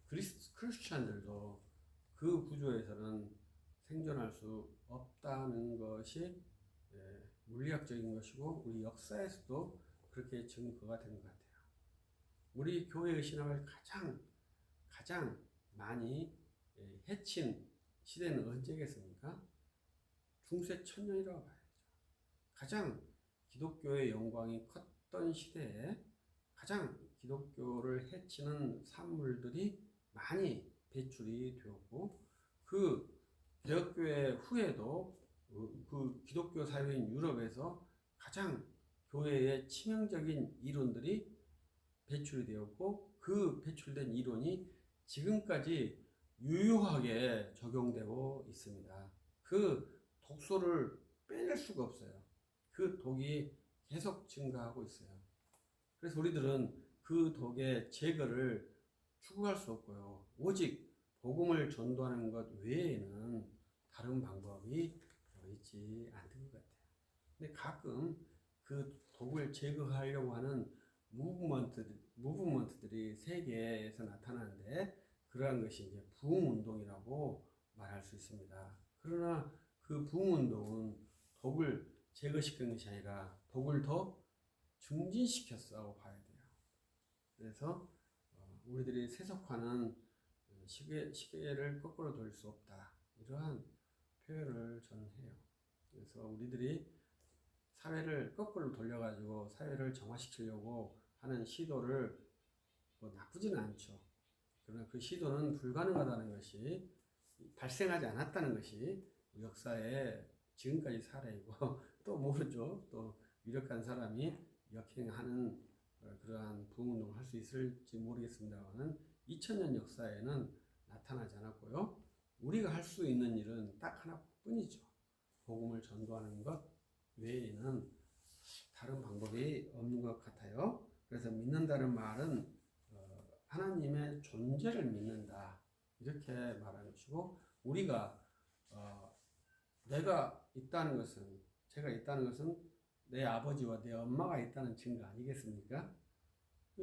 크리스찬들도 그 구조에서는 생존할 수 없다는 것이 물리학적인 것이고 우리 역사에서도 그렇게 증거가 된 것 같아요. 우리 교회의 신앙을 가장 많이 해친 시대는 언제겠습니까? 중세 천년이라고 봐야죠. 가장 기독교의 영광이 컸던 시대에 가장 기독교를 해치는 산물들이 많이 배출이 되었고 그 개혁교회 후에도 그 기독교 사회인 유럽에서 가장 교회의 치명적인 이론들이 배출이 되었고 그 배출된 이론이 지금까지 유효하게 적용되고 있습니다. 그 독소를 빼낼 수가 없어요. 그 독이 계속 증가하고 있어요. 그래서 우리들은 그 독의 제거를 추구할 수 없고요. 오직 복음을 전도하는 것 외에는 다른 방법이 있지 않는 것 같아요. 근데 가끔 그 독을 제거하려고 하는 무브먼트들이 세계에서 나타나는데 그러한 것이 이제 부흥운동이라고 말할 수 있습니다. 그러나 그 부흥운동은 독을 제거시키는 것이 아니라 독을 더 증진시켰다고 봐야 돼요. 그래서 우리들이 세속화는 시계를 거꾸로 돌릴 수 없다. 이러한 표현을 저는 해요. 그래서 우리들이 사회를 거꾸로 돌려가지고 사회를 정화시키려고 하는 시도를 나쁘지는 않죠. 그러나 그 시도는 불가능하다는 것이 발생하지 않았다는 것이 역사의 지금까지 사례이고 또 모르죠. 또 유력한 사람이 역행하는 그러한 부흥운동을 할 수 있을지 모르겠습니다만 2000년 역사에는 나타나지 않았고요. 우리가 할 수 있는 일은 딱 하나뿐이죠. 복음을 전도하는 것 외에는 다른 방법이 없는 것 같아요. 그래서 믿는다는 말은 하나님의 존재를 믿는다 이렇게 말하는 것이고 우리가 제가 있다는 것은 내 아버지와 내 엄마가 있다는 증거 아니겠습니까?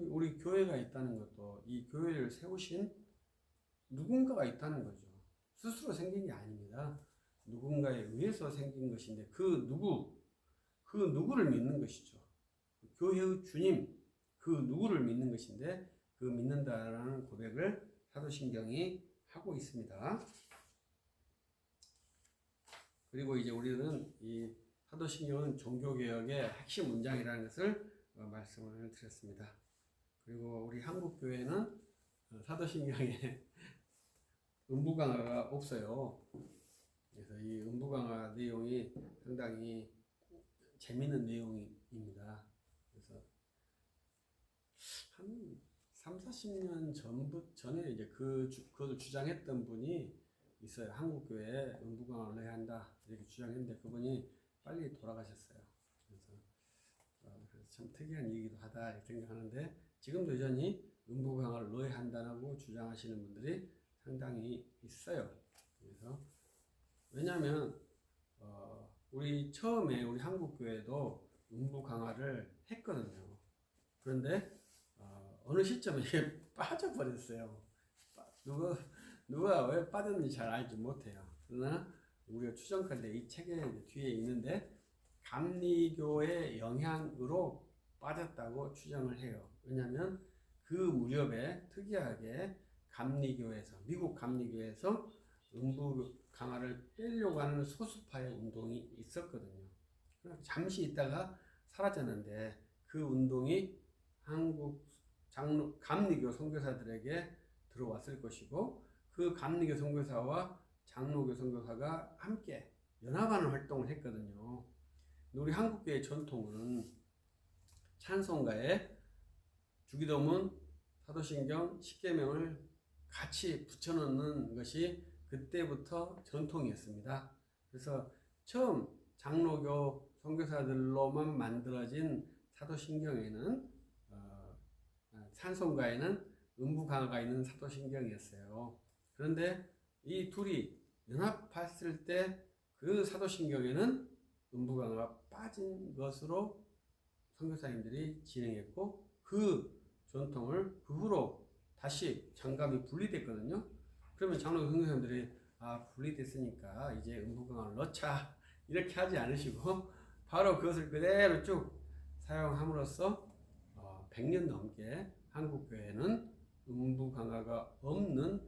우리 교회가 있다는 것도 이 교회를 세우신 누군가가 있다는 거죠. 스스로 생긴 게 아닙니다. 누군가에 의해서 생긴 것인데 그 누구를 믿는 것이죠. 교회의 주님, 그 누구를 믿는 것인데 그 믿는다라는 고백을 사도신경이 하고 있습니다. 그리고 이제 우리는 이 사도신경은 종교개혁의 핵심 문장이라는 것을 말씀을 드렸습니다. 그리고 우리 한국교회는 사도신경에 음부강화가 없어요. 그래서 이 음부강화 내용이 상당히 재미있는 내용입니다. 그래서 한 3, 40년 전에 이제 그걸 주장했던 분이 있어요. 한국교회에 음부강화를 해야 한다 이렇게 주장했는데 그분이 빨리 돌아가셨어요. 그래서 참 특이한 얘기도 하다 이렇게 생각하는데 지금도 여전히 음부강화를 넣어야 한다고 주장하시는 분들이 상당히 있어요. 그래서 왜냐하면 우리 처음에 우리 한국교회도 음부강화를 했거든요. 그런데 어느 시점에 이게 빠져버렸어요. 누가 왜 빠졌는지 잘 알지 못해요. 그러나 우리가 추정할 때 이 책에 뒤에 있는데 감리교의 영향으로 빠졌다고 추정을 해요. 왜냐하면 그 무렵에 특이하게 미국 감리교에서 음부 강화를 빼려고 하는 소수파의 운동이 있었거든요. 잠시 있다가 사라졌는데 그 운동이 한국 감리교 선교사들에게 들어왔을 것이고 그 감리교 선교사와 장로교 선교사가 함께 연합하는 활동을 했거든요. 우리 한국교의 전통은 찬송가에 주기도문, 사도신경, 십계명을 같이 붙여넣는 것이 그때부터 전통이었습니다. 그래서 처음 장로교 선교사들로만 만들어진 사도신경에는 찬송가에는 음부강화가 있는 사도신경이었어요. 그런데 이 둘이 연합했을 때 그 사도신경에는 음부강화가 빠진 것으로 선교사님들이 진행했고 그 전통을 그 후로 다시 장갑이 분리됐거든요. 그러면 장로교 선교사님들이 분리됐으니까 이제 음부강화를 넣자 이렇게 하지 않으시고 바로 그것을 그대로 쭉 사용함으로써 100년 넘게 한국교회는 음부강화가 없는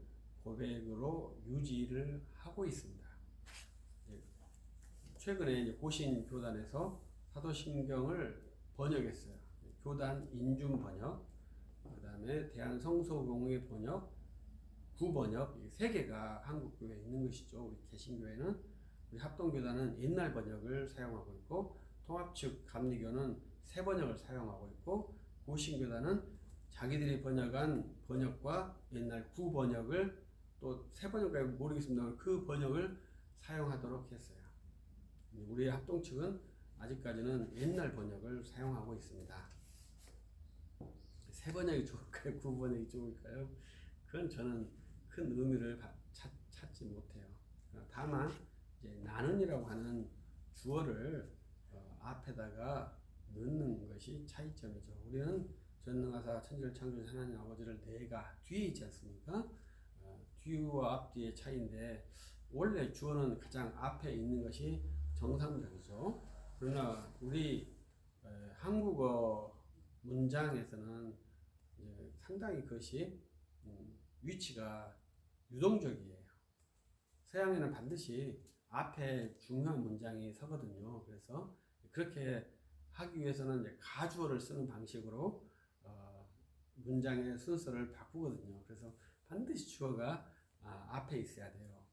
고백으로 유지를 하고 있습니다. 최근에 이제 고신교단에서 사도신경을 번역했어요. 교단 인준 번역, 그 다음에 대한성소공회 번역, 구번역, 이 세 개가 한국교회에 있는 것이죠. 우리 개신교회는 우리 합동교단은 옛날 번역을 사용하고 있고 통합 측 감리교는 새 번역을 사용하고 있고 고신교단은 자기들이 번역한 번역과 옛날 구번역을 또 새 번역까지 모르겠습니다만 그 번역을 사용하도록 했어요. 우리 합동 측은 아직까지는 옛날 번역을 사용하고 있습니다. 새 번역이 좋을까요? 구 번역이 좋을까요? 그건 저는 큰 의미를 찾지 못해요. 다만 이제 나는이라고 하는 주어를 앞에다가 넣는 것이 차이점이죠. 우리는 전능하사 천지를 창조하신 하나님 아버지를 내가 뒤에 있지 않습니까? 뒤와 앞뒤의 차이인데 원래 주어는 가장 앞에 있는 것이 정상적이죠. 그러나 우리 한국어 문장에서는 상당히 그것이 위치가 유동적이에요. 서양에는 반드시 앞에 중요한 문장이 서거든요. 그래서 그렇게 하기 위해서는 이제 가주어를 쓰는 방식으로 문장의 순서를 바꾸거든요. 그래서 반드시 주어가 앞에 있어야 돼요.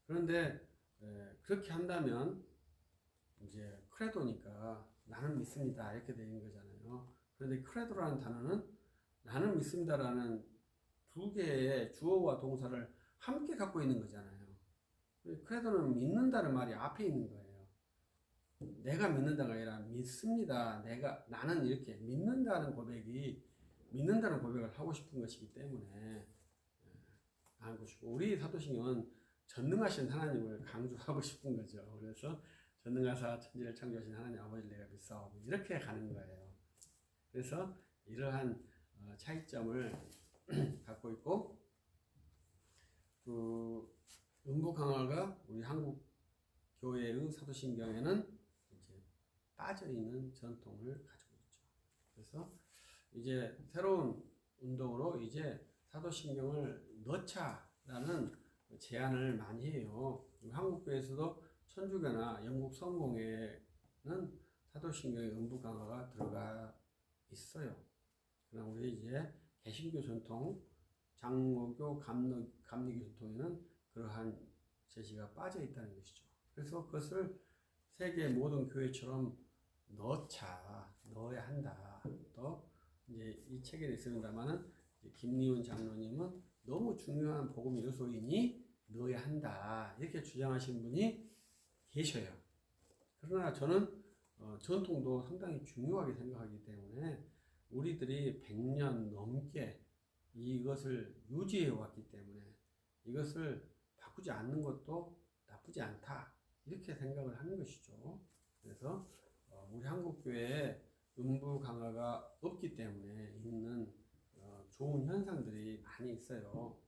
그런데 그렇게 한다면 이제 크레도니까 나는 믿습니다 이렇게 되는 거잖아요. 그런데 크레도라는 단어는 나는 믿습니다라는 두 개의 주어와 동사를 함께 갖고 있는 거잖아요. 크레도는 믿는다는 말이 앞에 있는 거예요. 내가 믿는다가 아니라 믿습니다. 나는 이렇게 믿는다는 고백을 하고 싶은 것이기 때문에 하는 것이고 우리 사도신경은 전능하신 하나님을 강조하고 싶은 거죠. 그래서 전능하사 천지를 창조하신 하나님 아버지를 내가 믿사오니 이렇게 가는 거예요. 그래서 이러한 차이점을 갖고 있고, 그 음부 강화가 우리 한국 교회의 사도신경에는 이제 빠져 있는 전통을 가지고 있죠. 그래서 이제 새로운 운동으로 이제 사도신경을 넣자라는 제안을 많이 해요. 한국교회에서도 천주교나 영국 성공회는 사도신경의 음부 강화가 들어가 있어요. 그러나 우리 이제 개신교 전통, 장로교, 감리교 전통에는 그러한 제시가 빠져 있다는 것이죠. 그래서 그것을 세계 모든 교회처럼 넣어야 한다. 또 이제 이 책에 있습니다만은 김리훈 장로님은 너무 중요한 복음 요소이니 넣어야 한다. 이렇게 주장하신 분이 계셔요. 그러나 저는 전통도 상당히 중요하게 생각하기 때문에 우리들이 100년 넘게 이것을 유지해 왔기 때문에 이것을 바꾸지 않는 것도 나쁘지 않다. 이렇게 생각을 하는 것이죠. 그래서 우리 한국교회에 음부 강화가 없기 때문에 있는 좋은 현상들이 많이 있어요.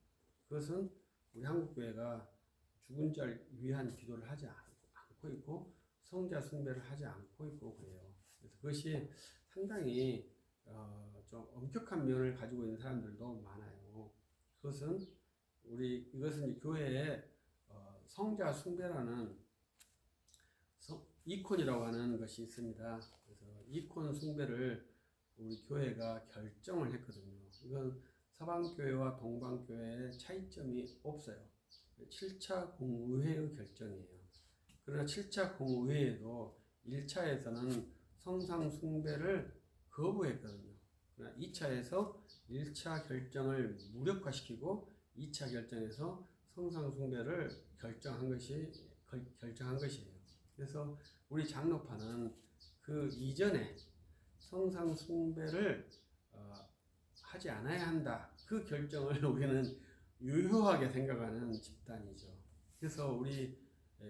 그것은 우리 한국교회가 죽은 자를 위한 기도를 하지 않고 있고 성자 숭배를 하지 않고 있고 그래요. 그래서 그것이 상당히 좀 엄격한 면을 가지고 있는 사람들도 많아요. 이것은 교회에 성자 숭배라는 이콘이라고 하는 것이 있습니다. 그래서 이콘 숭배를 우리 교회가 결정을 했거든요. 이건 서방교회와 동방교회의 차이점이 없어요. 7차 공의회의 결정이에요. 그러나 7차 공의회에도 1차에서는 성상 숭배를 거부했거든요. 그러나 2차에서 1차 결정을 무력화시키고 2차 결정에서 성상 숭배를 결정한 것이에요. 그래서 우리 장로파는 그 이전에 성상 숭배를 하지 않아야 한다. 그 결정을 우리는 유효하게 생각하는 집단이죠. 그래서 우리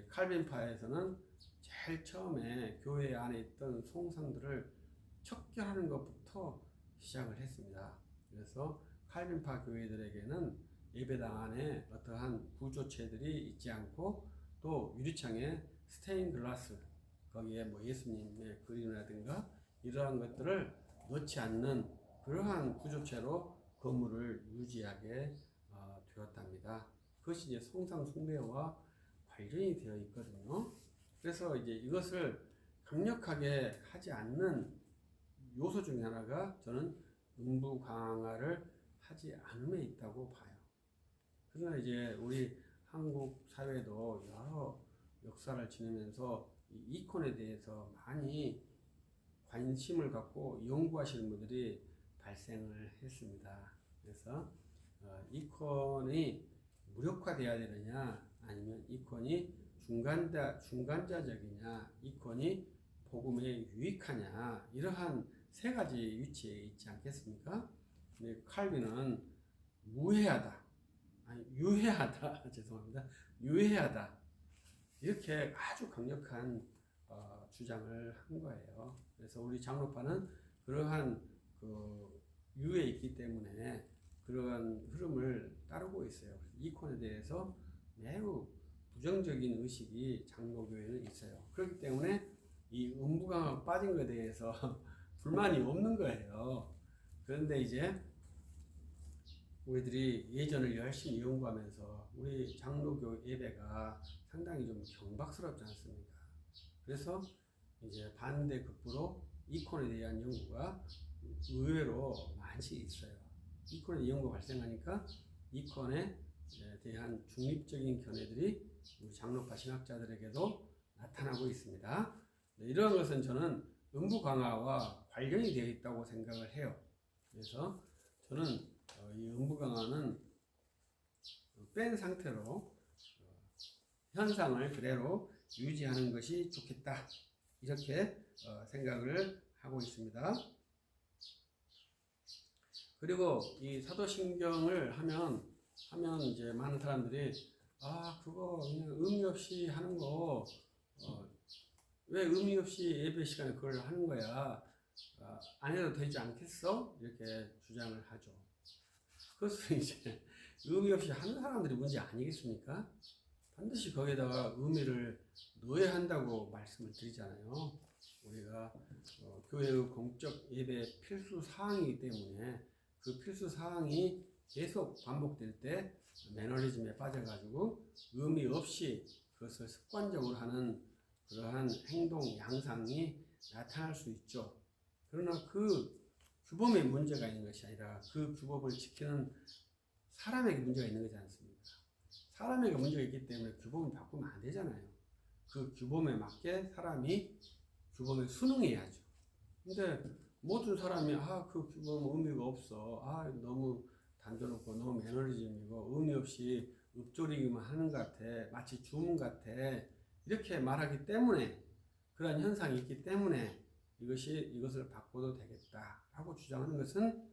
칼빈파에서는 제일 처음에 교회 안에 있던 송상들을 척결하는 것부터 시작을 했습니다. 그래서 칼빈파 교회들에게는 예배당 안에 어떠한 구조체들이 있지 않고 또 유리창에 스테인 글라스 거기에 뭐 예수님의 그림이라든가 이러한 것들을 넣지 않는 그러한 구조체로 건물을 유지하게 되었답니다. 그것이 이제 성상 숭배와 관련이 되어 있거든요. 그래서 이제 이것을 강력하게 하지 않는 요소 중에 하나가 저는 음부 강화를 하지 않음에 있다고 봐요. 그러나 이제 우리 한국 사회도 여러 역사를 지내면서 이 이콘에 대해서 많이 관심을 갖고 연구하시는 분들이 발생을 했습니다. 그래서 이콘이 무력화되어야 되느냐 아니면 이콘이 중간자적이냐 이콘이 복음에 유익하냐 이러한 세 가지 위치에 있지 않겠습니까? 근데 칼빈은 유해하다 죄송합니다. 유해하다 이렇게 아주 강력한 주장을 한 거예요. 그래서 우리 장로파는 그러한 유에 있기 때문에 그러한 흐름을 따르고 있어요. 이콘에 대해서 매우 부정적인 의식이 장로교회는 있어요. 그렇기 때문에 이 음부강화 빠진 것에 대해서 불만이 없는 거예요. 그런데 이제 우리들이 예전을 열심히 연구하면서 우리 장로교 예배가 상당히 좀 경박스럽지 않습니까? 그래서 이제 반대급부로 이콘에 대한 연구가 의외로 많이 있어요. 이콘에 연구가 발생하니까 이콘에 대한 중립적인 견해들이 우리 장로파 신학자들에게도 나타나고 있습니다. 이러한 것은 저는 음부 강화와 관련이 되어 있다고 생각을 해요. 그래서 저는 이 음부 강화는 뺀 상태로 현상을 그대로 유지하는 것이 좋겠다. 이렇게 생각을 하고 있습니다. 그리고 이 사도신경을 하면 이제 많은 사람들이 그거 그냥 의미 없이 하는 거 왜 의미 없이 예배 시간에 그걸 하는 거야? 안 해도 되지 않겠어? 이렇게 주장을 하죠. 그것은 이제 의미 없이 하는 사람들이 문제 아니겠습니까? 반드시 거기에다가 의미를 넣어야 한다고 말씀을 드리잖아요. 우리가 교회의 공적 예배 필수 사항이기 때문에 그 필수 사항이 계속 반복될 때 매너리즘에 빠져가지고 의미 없이 그것을 습관적으로 하는 그러한 행동 양상이 나타날 수 있죠. 그러나 그 규범에 문제가 있는 것이 아니라 그 규범을 지키는 사람에게 문제가 있는 거지 않습니까? 사람에게 문제가 있기 때문에 규범을 바꾸면 안 되잖아요. 그 규범에 맞게 사람이 규범에 순응해야죠. 근데 모든 사람이 그 규범 의미가 없어. 너무 단조롭고 너무 매너리즘이고 의미 없이 읊조리기만 하는 것 같아. 마치 주문 같아. 이렇게 말하기 때문에 그런 현상이 있기 때문에 이것을 바꿔도 되겠다라고 주장하는 것은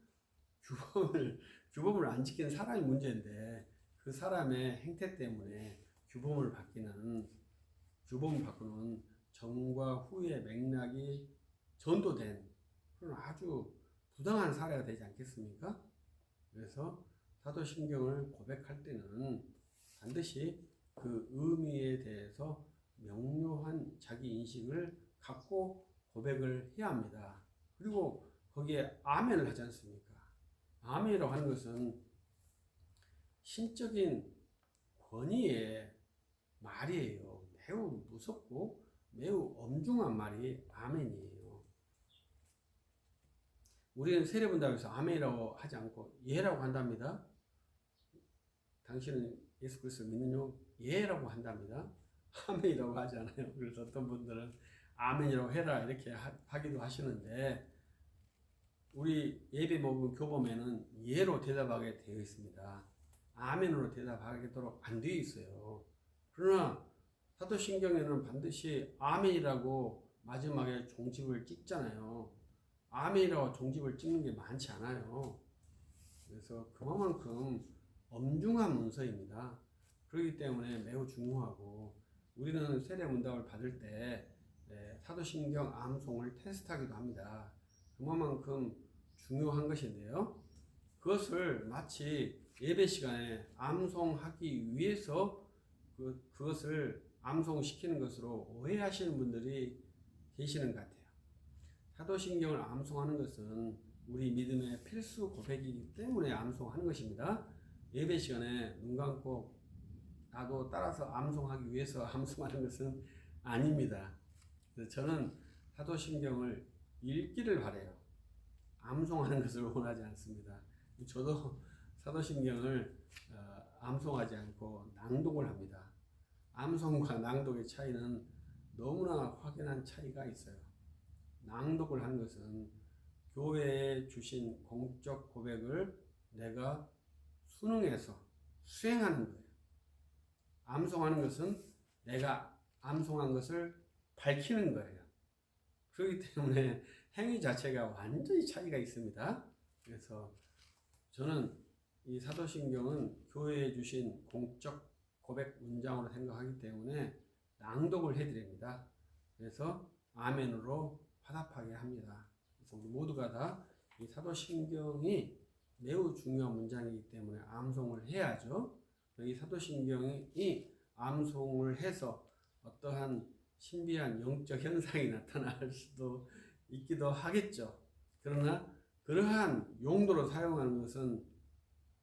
규범을 안 지키는 사람이 문제인데 그 사람의 행태 때문에 규범을 바꾸는 전과 후의 맥락이 전도된 그런 아주 부당한 사례가 되지 않겠습니까? 그래서 사도신경을 고백할 때는 반드시 그 의미에 대해서 명료한 자기 인식을 갖고 고백을 해야 합니다. 그리고 거기에 아멘을 하지 않습니까? 아멘이라고 하는 것은 신적인 권위의 말이에요. 매우 무섭고 매우 엄중한 말이 아멘이에요. 우리는 세례분답에서 아멘이라고 하지 않고 예라고 한답니다. 당신은 예수 그리스도를 믿느냐? 예라고 한답니다. 아멘이라고 하지 않아요. 그래서 어떤 분들은 아멘이라고 해라 이렇게 하기도 하시는데 우리 예배 모금 교범에는 예로 대답하게 되어 있습니다. 아멘으로 대답하도록 안 되어 있어요. 그러나 사도신경에는 반드시 아멘이라고 마지막에 종집을 찍잖아요. 아멘이라고 종집을 찍는 게 많지 않아요. 그래서 그만큼 엄중한 문서입니다. 그렇기 때문에 매우 중요하고 우리는 세례문답을 받을 때 사도신경 암송을 테스트하기도 합니다. 그만큼 중요한 것인데요. 그것을 마치 예배 시간에 암송하기 위해서 그것을 암송시키는 것으로 오해하시는 분들이 계시는 것 같아요. 사도신경을 암송하는 것은 우리 믿음의 필수 고백이기 때문에 암송하는 것입니다. 예배 시간에 눈 감고 나도 따라서 암송하기 위해서 암송하는 것은 아닙니다. 그래서 저는 사도신경을 읽기를 바라요. 암송하는 것을 원하지 않습니다. 저도 사도신경을 암송하지 않고 낭독을 합니다. 암송과 낭독의 차이는 너무나 확연한 차이가 있어요. 낭독을 하는 것은 교회에 주신 공적 고백을 내가 순응해서 수행하는 거예요. 암송하는 것은 내가 암송한 것을 밝히는 거예요. 그렇기 때문에 행위 자체가 완전히 차이가 있습니다. 그래서 저는 이 사도신경은 교회에 주신 공적 고백 문장으로 생각하기 때문에 낭독을 해드립니다. 그래서 아멘으로 화답하게 합니다. 그래서 우리 모두가 다 이 사도신경이 매우 중요한 문장이기 때문에 암송을 해야죠. 이 사도신경이 암송을 해서 어떠한 신비한 영적 현상이 나타날 수도 있기도 하겠죠. 그러나 그러한 용도로 사용하는 것은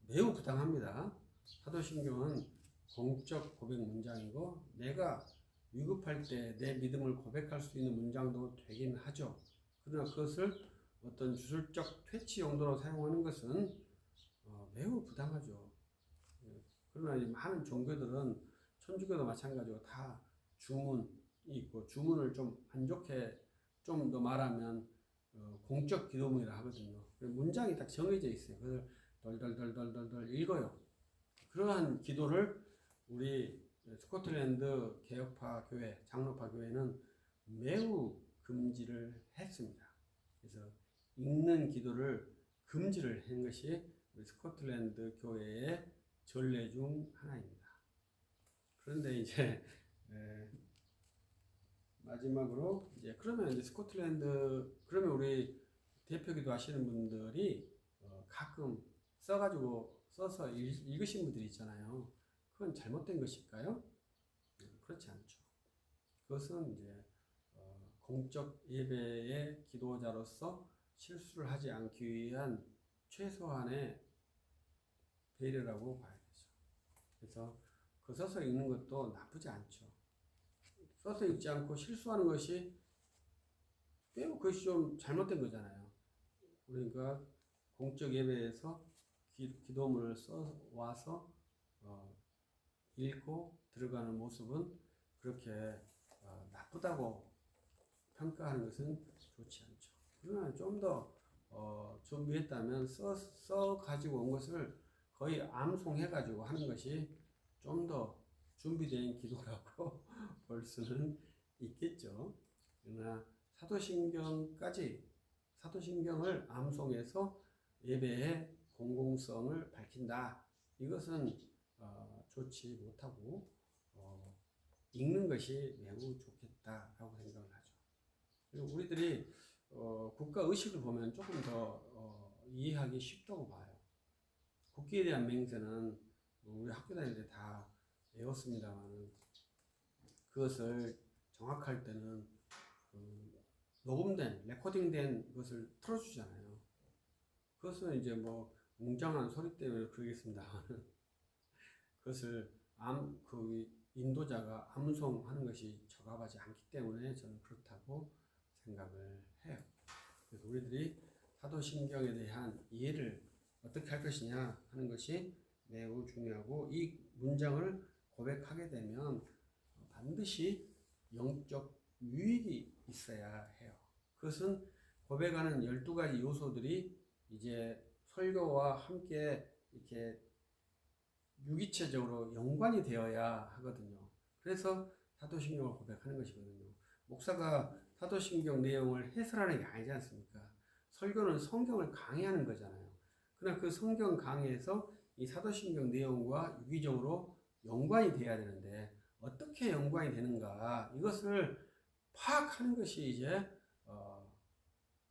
매우 부당합니다. 사도신경은 공적 고백 문장이고 내가 위급할 때 내 믿음을 고백할 수 있는 문장도 되긴 하죠. 그러나 그것을 어떤 주술적 퇴치 용도로 사용하는 것은 매우 부당하죠. 그러나 많은 종교들은 천주교도 마찬가지고 다 주문이 있고 주문을 좀 안 좋게 좀 더 말하면 공적 기도문이라 하거든요. 문장이 딱 정해져 있어요. 그걸 덜덜덜덜덜 읽어요. 그러한 기도를 우리 스코틀랜드 개혁파 교회, 장로파 교회는 매우 금지를 했습니다. 그래서 읽는 기도를 금지를 한 것이 우리 스코틀랜드 교회의 전례 중 하나입니다. 그런데 이제 마지막으로 이제 그러면 이제 스코틀랜드 그러면 우리 대표기도 하시는 분들이 가끔 써서 읽으신 분들이 있잖아요. 그건 잘못된 것일까요? 그렇지 않죠. 그것은 이제 공적 예배의 기도자로서 실수를 하지 않기 위한 최소한의 배려라고 봐야 되죠. 그래서 그 써서 읽는 것도 나쁘지 않죠. 써서 읽지 않고 실수하는 것이 매우 그것이 좀 잘못된 거잖아요. 그러니까 공적 예배에서 기도문을 써 와서 읽고 들어가는 모습은 그렇게 나쁘다고 평가하는 것은 좋지 않죠. 그러나 좀 더 준비했다면 써 가지고 온 것을 거의 암송해 가지고 하는 것이 좀 더 준비된 기도라고 볼 수는 있겠죠. 그러나 사도신경을 암송해서 예배의 공공성을 밝힌다. 이것은 좋지 못하고 읽는 것이 매우 좋겠다라고 생각을 하죠. 그리고 우리들이 국가 의식을 보면 조금 더 이해하기 쉽다고 봐요. 국기에 대한 맹세는 우리 학교 다닐 때 다 외웠습니다만 그것을 정확할 때는 녹음된 레코딩된 것을 틀어주잖아요. 그것은 이제 뭐 웅장한 소리 때문에 그러겠습니다만 그것을 그 인도자가 암송하는 것이 적합하지 않기 때문에 저는 그렇다고 생각을 해요. 그래서 우리들이 사도신경에 대한 이해를 어떻게 할 것이냐 하는 것이 매우 중요하고 이 문장을 고백하게 되면 반드시 영적 유익이 있어야 해요. 그것은 고백하는 12가지 요소들이 이제 설교와 함께 이렇게 유기체적으로 연관이 되어야 하거든요. 그래서 사도신경을 고백하는 것이거든요. 목사가 사도신경 내용을 해설하는 게 아니지 않습니까? 설교는 성경을 강의하는 거잖아요. 그러나 그 성경 강의에서 이 사도신경 내용과 유기적으로 연관이 돼야 되는데 어떻게 연관이 되는가 이것을 파악하는 것이 이제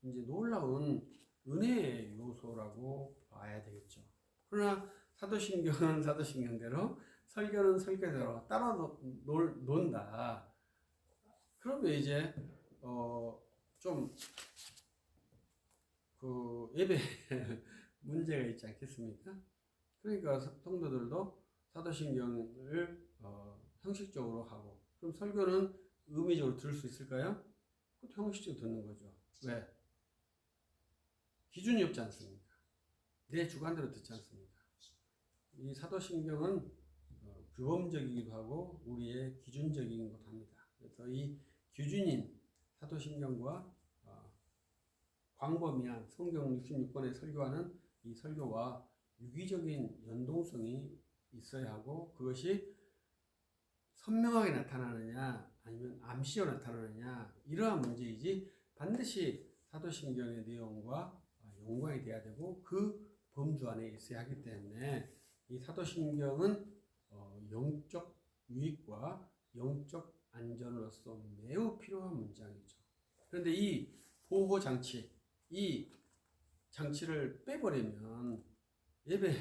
놀라운 은혜의 요소라고 봐야 되겠죠. 그러나 사도신경은 사도신경대로 설교는 설교대로 따라 논다. 그러면 이제 좀 그 예배 문제가 있지 않겠습니까? 그러니까 성도들도 사도신경을 형식적으로 하고 그럼 설교는 의미적으로 들을 수 있을까요? 그것도 형식적으로 듣는 거죠. 왜? 기준이 없지 않습니까? 내 주관대로 듣지 않습니까? 이 사도신경은 규범적이기도 하고 우리의 기준적이기도 합니다. 그래서 이 기준인 사도신경과 광범위한 성경 66권의 설교하는 이 설교와 유기적인 연동성이 있어야 하고 그것이 선명하게 나타나느냐 아니면 암시로 나타나느냐 이러한 문제이지 반드시 사도신경의 내용과 연관이 돼야 되고 그 범주 안에 있어야 하기 때문에 이 사도신경은 영적 유익과 영적 안전으로서 매우 필요한 문장이죠. 그런데 이 보호 장치, 이 장치를 빼버리면 예배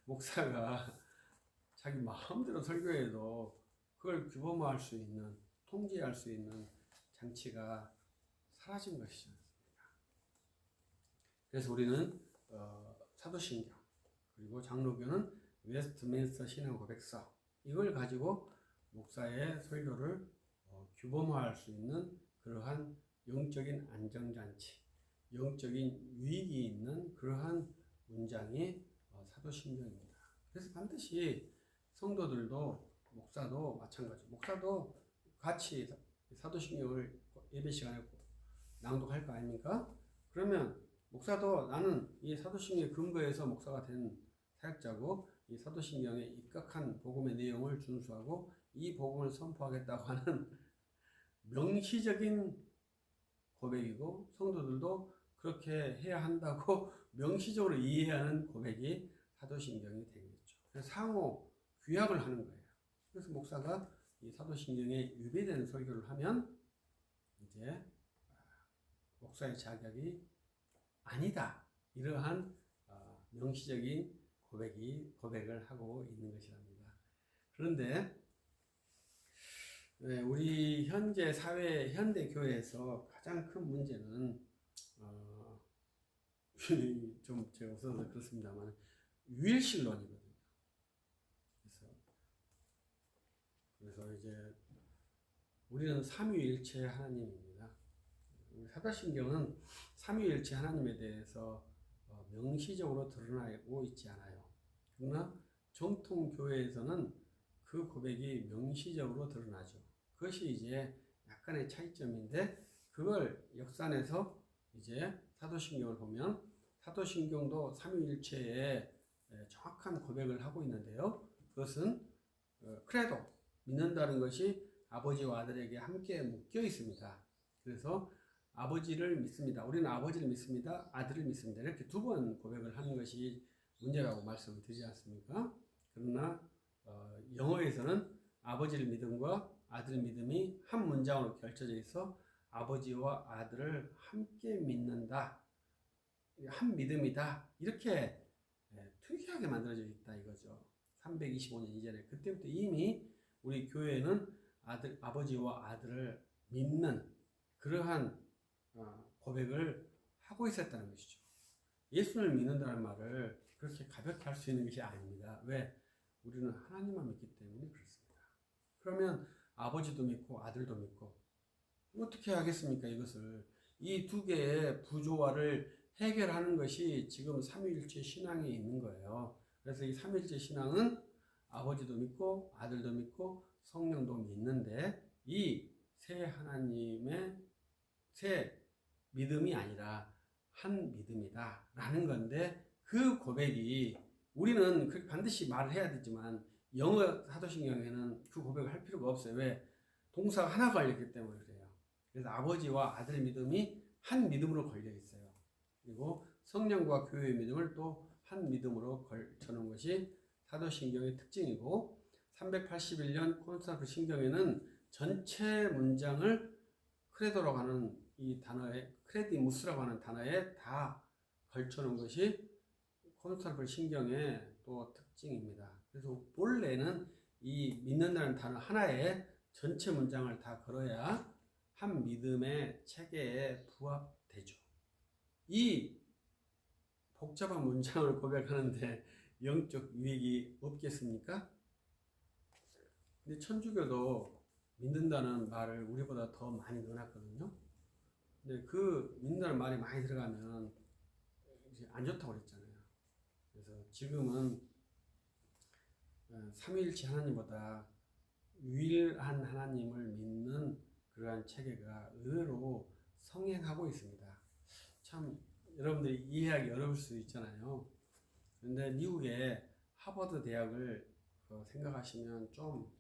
목사가 자기 마음대로 설교해도 그걸 규범화할 수 있는, 통제할 수 있는 장치가 사라진 것이지 않습니까? 그래서 우리는 사도신경 그리고 장로교는 웨스트민스터 신앙 고백서 이걸 가지고 목사의 설교를 규범화할 수 있는 그러한 영적인 안정장치, 영적인 유익이 있는 그러한 문장이 사도신경입니다. 그래서 반드시 성도들도 목사도 마찬가지. 목사도 같이 사도신경을 예배 시간에 낭독할 거 아닙니까? 그러면 목사도 나는 이 사도신경에 근거해서 목사가 된 사역자고 이 사도신경에 입각한 복음의 내용을 준수하고 이 복음을 선포하겠다고 하는 명시적인 고백이고 성도들도 그렇게 해야 한다고 명시적으로 이해하는 고백이 사도신경이 되겠죠. 그래서 상호 규약을 하는 거예요. 그래서 목사가 이 사도신경에 위배되는 설교를 하면 이제 목사의 자격이 아니다. 이러한 명시적인 고백을 하고 있는 것이랍니다. 그런데 우리 현재 사회, 현대 교회에서 가장 큰 문제는 좀 제가 없어서 그렇습니다만 유일신론이거든요. 그래서 이제 우리는 삼위일체 하나님입니다. 사도신경은 삼위일체 하나님에 대해서 명시적으로 드러나고 있지 않아요. 그러나 정통교회에서는 그 고백이 명시적으로 드러나죠. 그것이 이제 약간의 차이점인데, 그걸 역산해서 이제 사도신경을 보면 사도신경도 삼위일체의 정확한 고백을 하고 있는데요. 그것은 크레도, 믿는다는 것이 아버지와 아들에게 함께 묶여 있습니다. 그래서 아버지를 믿습니다. 우리는 아버지를 믿습니다. 아들을 믿습니다. 이렇게 두 번 고백을 하는 것이 문제라고 말씀을 드리지 않습니까? 그러나 영어에서는 아버지를 믿음과 아들 믿음이 한 문장으로 결쳐져 있어 아버지와 아들을 함께 믿는다, 한 믿음이다, 이렇게 특이하게 만들어져 있다 이거죠. 325년 이전에. 그때부터 이미 우리 교회는 아버지와 아들을 믿는 그러한 고백을 하고 있었다는 것이죠. 예수를 믿는다는 말을 그렇게 가볍게 할 수 있는 것이 아닙니다. 왜? 우리는 하나님만 믿기 때문에 그렇습니다. 그러면 아버지도 믿고 아들도 믿고 어떻게 하겠습니까? 이것을 이 두 개의 부조화를 해결하는 것이 지금 삼위일체 신앙에 있는 거예요. 그래서 이 삼위일체 신앙은 아버지도 믿고 아들도 믿고 성령도 믿는데, 이 세 하나님의 세 믿음이 아니라 한 믿음이다 라는 건데, 그 고백이 우리는 그렇게 반드시 말을 해야 되지만 영어 사도신경에는 그 고백을 할 필요가 없어요. 왜? 동사가 하나 걸렸기 때문에 그래요. 그래서 아버지와 아들 믿음이 한 믿음으로 걸려 있어요. 그리고 성령과 교회의 믿음을 또 한 믿음으로 걸쳐놓은 것이 사도신경의 특징이고, 381년 콘스탄스 신경에는 전체 문장을 크레도라고 하는 이 단어에, 크레디무스라고 하는 단어에 다 걸쳐놓은 것이 콘스탄스 신경의 또 특징입니다. 그래서 본래는 이 믿는다는 단어 하나에 전체 문장을 다 걸어야 한 믿음의 체계에 부합되죠. 이 복잡한 문장을 고백하는데 영적 유익이 없겠습니까? 근데 천주교도 믿는다는 말을 우리보다 더 많이 넣어놨거든요. 근데 그 믿는다는 말이 많이 들어가면 이제 안 좋다고 그랬잖아요. 그래서 지금은 삼위일체 하나님보다 유일한 하나님을 믿는 그러한 체계가 의외로 성행하고 있습니다. 참 여러분들이 이해하기 어려울 수 있잖아요. 그런데 미국의 하버드 대학을 생각하시면 좀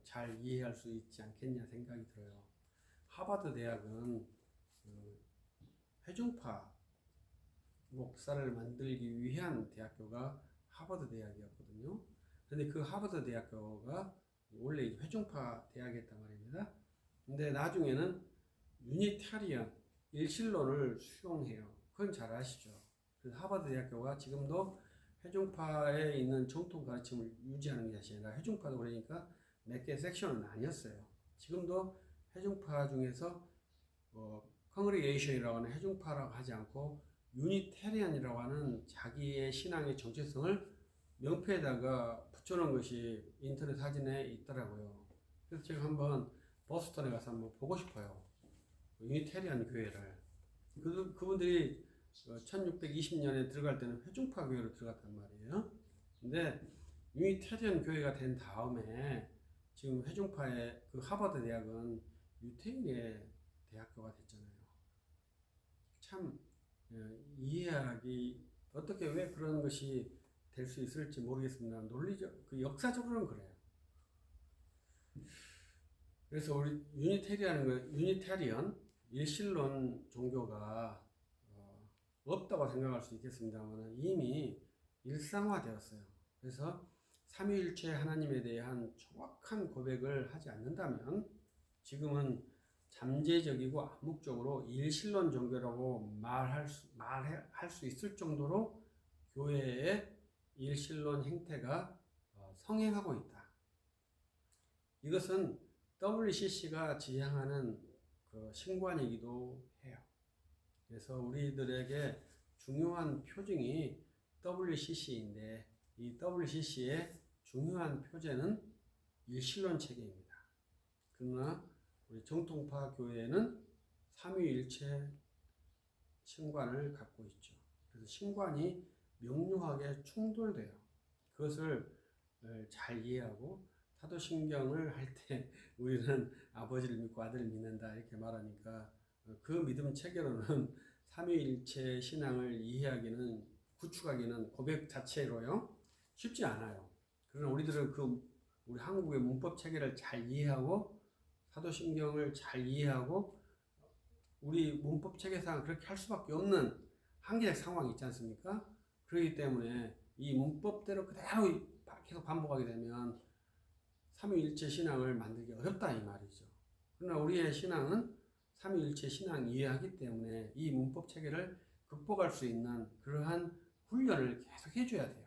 잘 이해할 수 있지 않겠냐 생각이 들어요. 하버드 대학은 회중파 목사를 만들기 위한 대학교가 하버드 대학이었거든요. 그런데 그 하버드 대학교가 원래 회중파 대학이었단 말입니다. 근데 나중에는 유니타리언, 일신론을 수용해요. 그건 잘 아시죠? 그래서 하버드 대학교가 지금도 회중파에 있는 정통 가르침을 유지하는 것이 아니라, 회중파도 그러니까 몇 개 섹션은 아니었어요. 지금도 회중파 중에서 컨그리게이션이라고 하는 회중파라고 하지 않고 유니테리안이라고 하는 자기의 신앙의 정체성을 명패에다가 붙여놓은 것이 인터넷 사진에 있더라고요. 그래서 제가 한번 버스턴에 가서 한번 보고 싶어요. 유니테리안 교회를. 그분들이 1620년에 들어갈 때는 회중파 교회로 들어갔단 말이에요. 근데 유니테리안 교회가 된 다음에 지금 회중파의 그 하버드 대학은 유태인의 대학교가 됐잖아요. 참 이해하기 어떻게 왜 그런 것이 될 수 있을지 모르겠습니다. 논리적, 그 역사적으로는 그래요. 그래서 우리 유니테리언 일신론 종교가 없다고 생각할 수 있겠습니다만 이미 일상화되었어요. 그래서 삼위일체 하나님에 대한 정확한 고백을 하지 않는다면 지금은 잠재적이고 암묵적으로 일신론 종교라고 말할 수 있을 정도로 교회의 일신론 행태가 성행하고 있다. 이것은 WCC가 지향하는 그 신관이기도 해요. 그래서 우리들에게 중요한 표징이 WCC인데 이 WCC의 중요한 표제는 일신론 체계입니다. 그러나 우리 정통파 교회는 삼위일체 신관을 갖고 있죠. 그래서 신관이 명료하게 충돌돼요. 그것을 잘 이해하고 사도신경을 할 때 우리는 아버지를 믿고 아들을 믿는다 이렇게 말하니까 그 믿음 체계로는 삼위일체 신앙을 이해하기는 구축하기는 고백 자체로요 쉽지 않아요. 그러나 우리들은 우리 한국의 문법 체계를 잘 이해하고 사도신경을 잘 이해하고 우리 문법 체계상 그렇게 할 수밖에 없는 한계적 상황이 있지 않습니까? 그렇기 때문에 이 문법대로 그대로 계속 반복하게 되면 삼위일체 신앙을 만들기 어렵다 이 말이죠. 그러나 우리의 신앙은 삼위일체 신앙 이해하기 때문에 이 문법 체계를 극복할 수 있는 그러한 훈련을 계속 해줘야 돼요.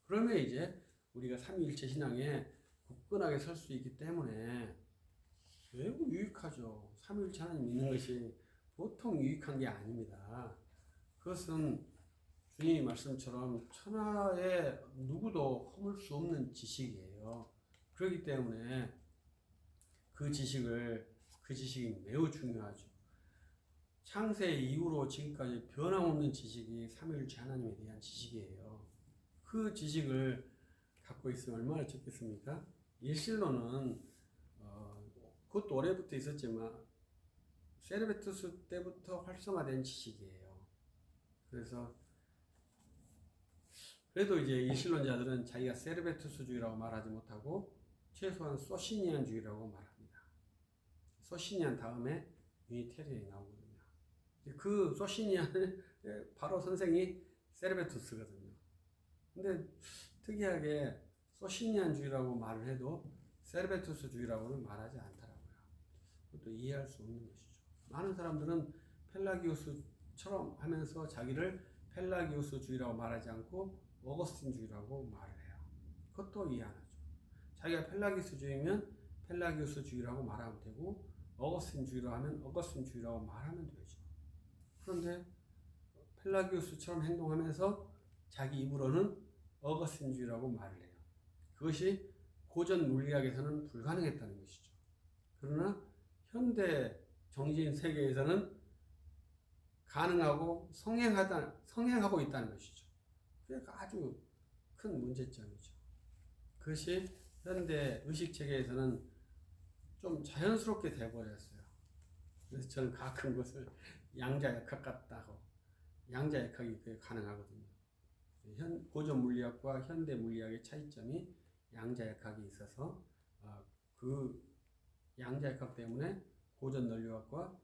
그러면 이제 우리가 삼위일체 신앙에 굳건하게 설 수 있기 때문에 매우 유익하죠. 삼위일체 하나님 믿는 것이 보통 유익한 게 아닙니다. 그것은 주님의 말씀처럼 천하에 누구도 허물 수 없는 지식이에요. 그렇기 때문에 그 지식이 매우 중요하죠. 창세 이후로 지금까지 변함없는 지식이 삼위일체 하나님에 대한 지식이에요. 그 지식을 갖고 있으면 얼마나 좋겠습니까? 일신론은 그것도 올해부터 있었지만 세르베투스 때부터 활성화된 지식이에요. 그래도 이제 일신론자들은 자기가 세르베투스주의라고 말하지 못하고 최소한 소시니안주의라고 말합니다. 소시니안 다음에 유니테리안이 나오거든요. 그 소시니안의 바로 선생이 세르베투스거든요. 근데 특이하게 소시니안주의라고 말을 해도 세르베투스주의라고는 말하지 않더라고요. 그것도 이해할 수 없는 것이죠. 많은 사람들은 펠라기우스처럼 하면서 자기를 펠라기우스주의라고 말하지 않고 어거스틴주의라고 말을 해요. 그것도 이해 안 하죠. 자기가 펠라기우스주의면 펠라기우스주의라고 말하면 되고 어거스틴주의라고 하면 어거스틴주의라고 말하면 되죠. 그런데 펠라기우스처럼 행동하면서 자기 입으로는 어거스틴주의라고 말을 해요. 그것이 고전 물리학에서는 불가능했다는 것이죠. 그러나 현대 정신 세계에서는 가능하고 성행하고 있다는 것이죠. 그게 아주 큰 문제점이죠. 그것이 현대 의식 체계에서는 좀 자연스럽게 돼버렸어요. 그래서 저는 가끔 그것을 양자역학 같다고, 양자역학이 그게 가능하거든요. 고전 물리학과 현대 물리학의 차이점이 양자역학이 있어서 그 양자역학 때문에 고전 논리학과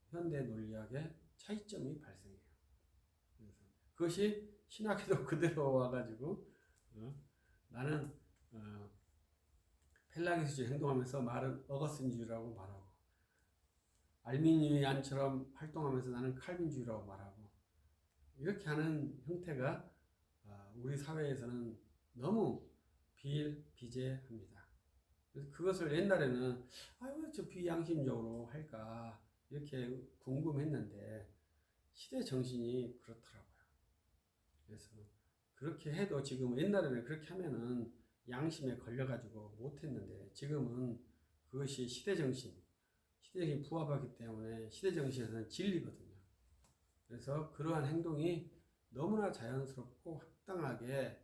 현대 논리학의 차이점이 발생해요. 그래서 그것이 신학에도 그대로 와가지고 나는 펠라기우스주의 행동하면서 말은 어거스틴주의라고 말하고 알미니안처럼 활동하면서 나는 칼빈주의라고 말하고 이렇게 하는 형태가 우리 사회에서는 너무 비일비재합니다. 그래서 그것을 옛날에는 왜 저 비양심적으로 할까 이렇게 궁금했는데 시대 정신이 그렇더라고요. 그래서 그렇게 해도 지금 옛날에는 그렇게 하면은 양심에 걸려가지고 못했는데 지금은 그것이 시대정신이 부합하기 때문에 시대정신에서는 진리거든요. 그래서 그러한 행동이 너무나 자연스럽고 합당하게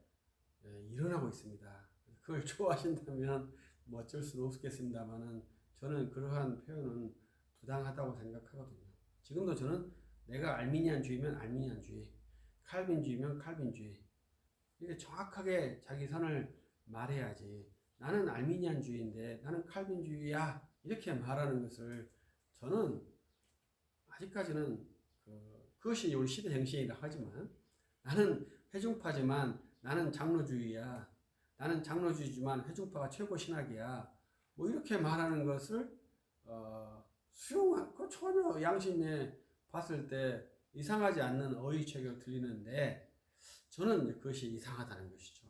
일어나고 있습니다. 그걸 좋아하신다면 뭐 어쩔 수는 없겠습니다만은 저는 그러한 표현은 부당하다고 생각하거든요. 지금도 저는 내가 알미니안주의면 알미니안주의, 칼빈주의면 칼빈주의 이렇게 정확하게 자기 선을 말해야지 나는 알미니안주의인데 나는 칼빈주의야 이렇게 말하는 것을 저는 아직까지는 그것이 우리 시대 정신이라 하지만 나는 회중파지만 나는 장로주의야 나는 장로주지만 회중파가 최고 신학이야. 뭐 이렇게 말하는 것을 수용한 그 전혀 양심에 봤을 때 이상하지 않는 어휘 체계로 들리는데 저는 그것이 이상하다는 것이죠.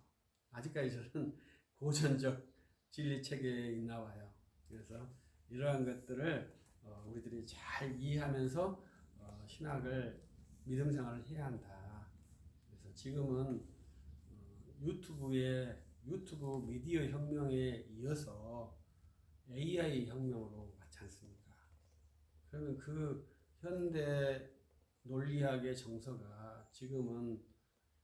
아직까지 저는 고전적 진리 체계에 있나 봐요. 그래서 이러한 것들을 우리들이 잘 이해하면서 신학을 믿음 생활을 해야 한다. 그래서 지금은 유튜브 미디어 혁명에 이어서 AI 혁명으로 맞지 않습니까? 그러면 그 현대 논리학의 정서가 지금은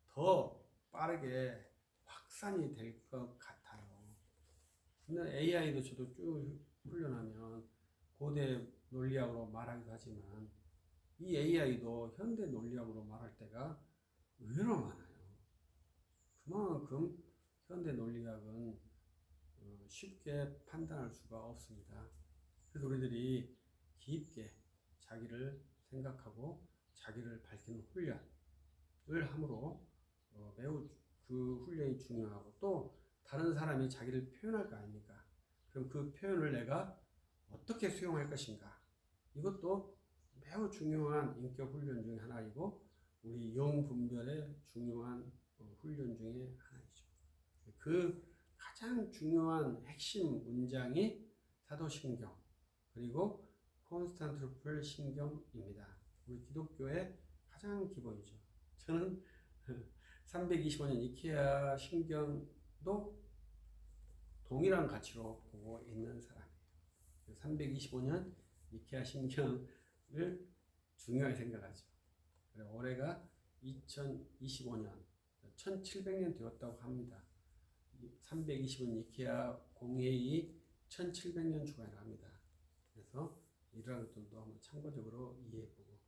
더 빠르게 확산이 될 것 같아요. 근데 AI도 저도 쭉 훈련하면 고대 논리학으로 말하기도 하지만 이 AI도 현대 논리학으로 말할 때가 의외로 많아요. 그만큼 현대 논리학은 쉽게 판단할 수가 없습니다. 그래서 우리들이 깊게 자기를 생각하고 자기를 밝히는 훈련을 함으로 매우 그 훈련이 중요하고 또 다른 사람이 자기를 표현할 거 아닙니까? 그럼 그 표현을 내가 어떻게 수용할 것인가? 이것도 매우 중요한 인격 훈련 중에 하나이고 우리 영 분별의 중요한 훈련 중에 하나이죠. 그 가장 중요한 핵심 문장이 사도신경 그리고 콘스탄티노플 신경입니다. 우리 기독교의 가장 기본이죠. 저는 325년 이케아 신경도 동일한 가치로 보고 있는 사람이에요. 325년 이케아 신경을 중요하게 생각하죠. 올해가 2025년, 1700년 되었다고 합니다. 325년 이케아 공회의 1700년 주간을 합니다. 그래서 이러한 것들도 한번 참고적으로 이해해보고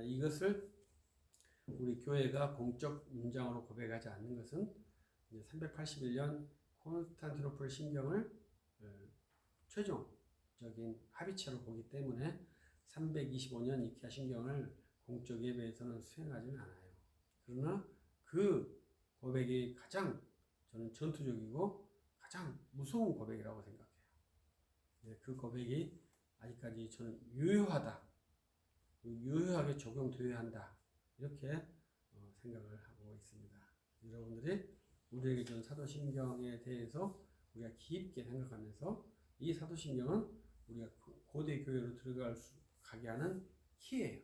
이것을 우리 교회가 공적 문장으로 고백하지 않는 것은 381년 콘스탄티노플 신경을 최종적인 합의체로 보기 때문에 325년 이케아 신경을 공적 예배에서는 수행하지는 않아요. 그러나 그 고백이 가장 저는 전투적이고 가장 무서운 고백이라고 생각해요. 그 고백이 아직까지 저는 유효하다, 유효하게 적용되어야 한다 이렇게 생각을 하고 있습니다. 여러분들이 우리에게 준 사도신경에 대해서 우리가 깊게 생각하면서 이 사도신경은 우리가 고대 교회로 가게 하는 키예요.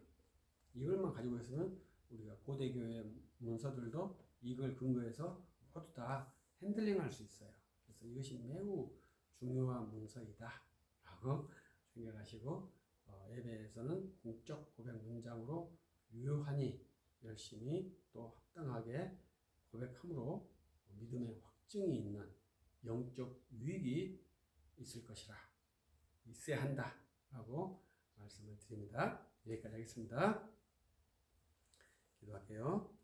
이걸만 가지고 있으면 우리가 고대 교회 문서들도 이걸 근거해서 모두 다 핸들링할 수 있어요. 그래서 이것이 매우 중요한 문서이다 라고 생각하시고 예배에서는 공적 고백 문장으로 유효하니 열심히 또 합당하게 고백함으로 믿음의 확증이 있는 영적 유익이 있을 것이라 있어야 한다 라고 말씀을 드립니다. 여기까지 하겠습니다. 기도할게요.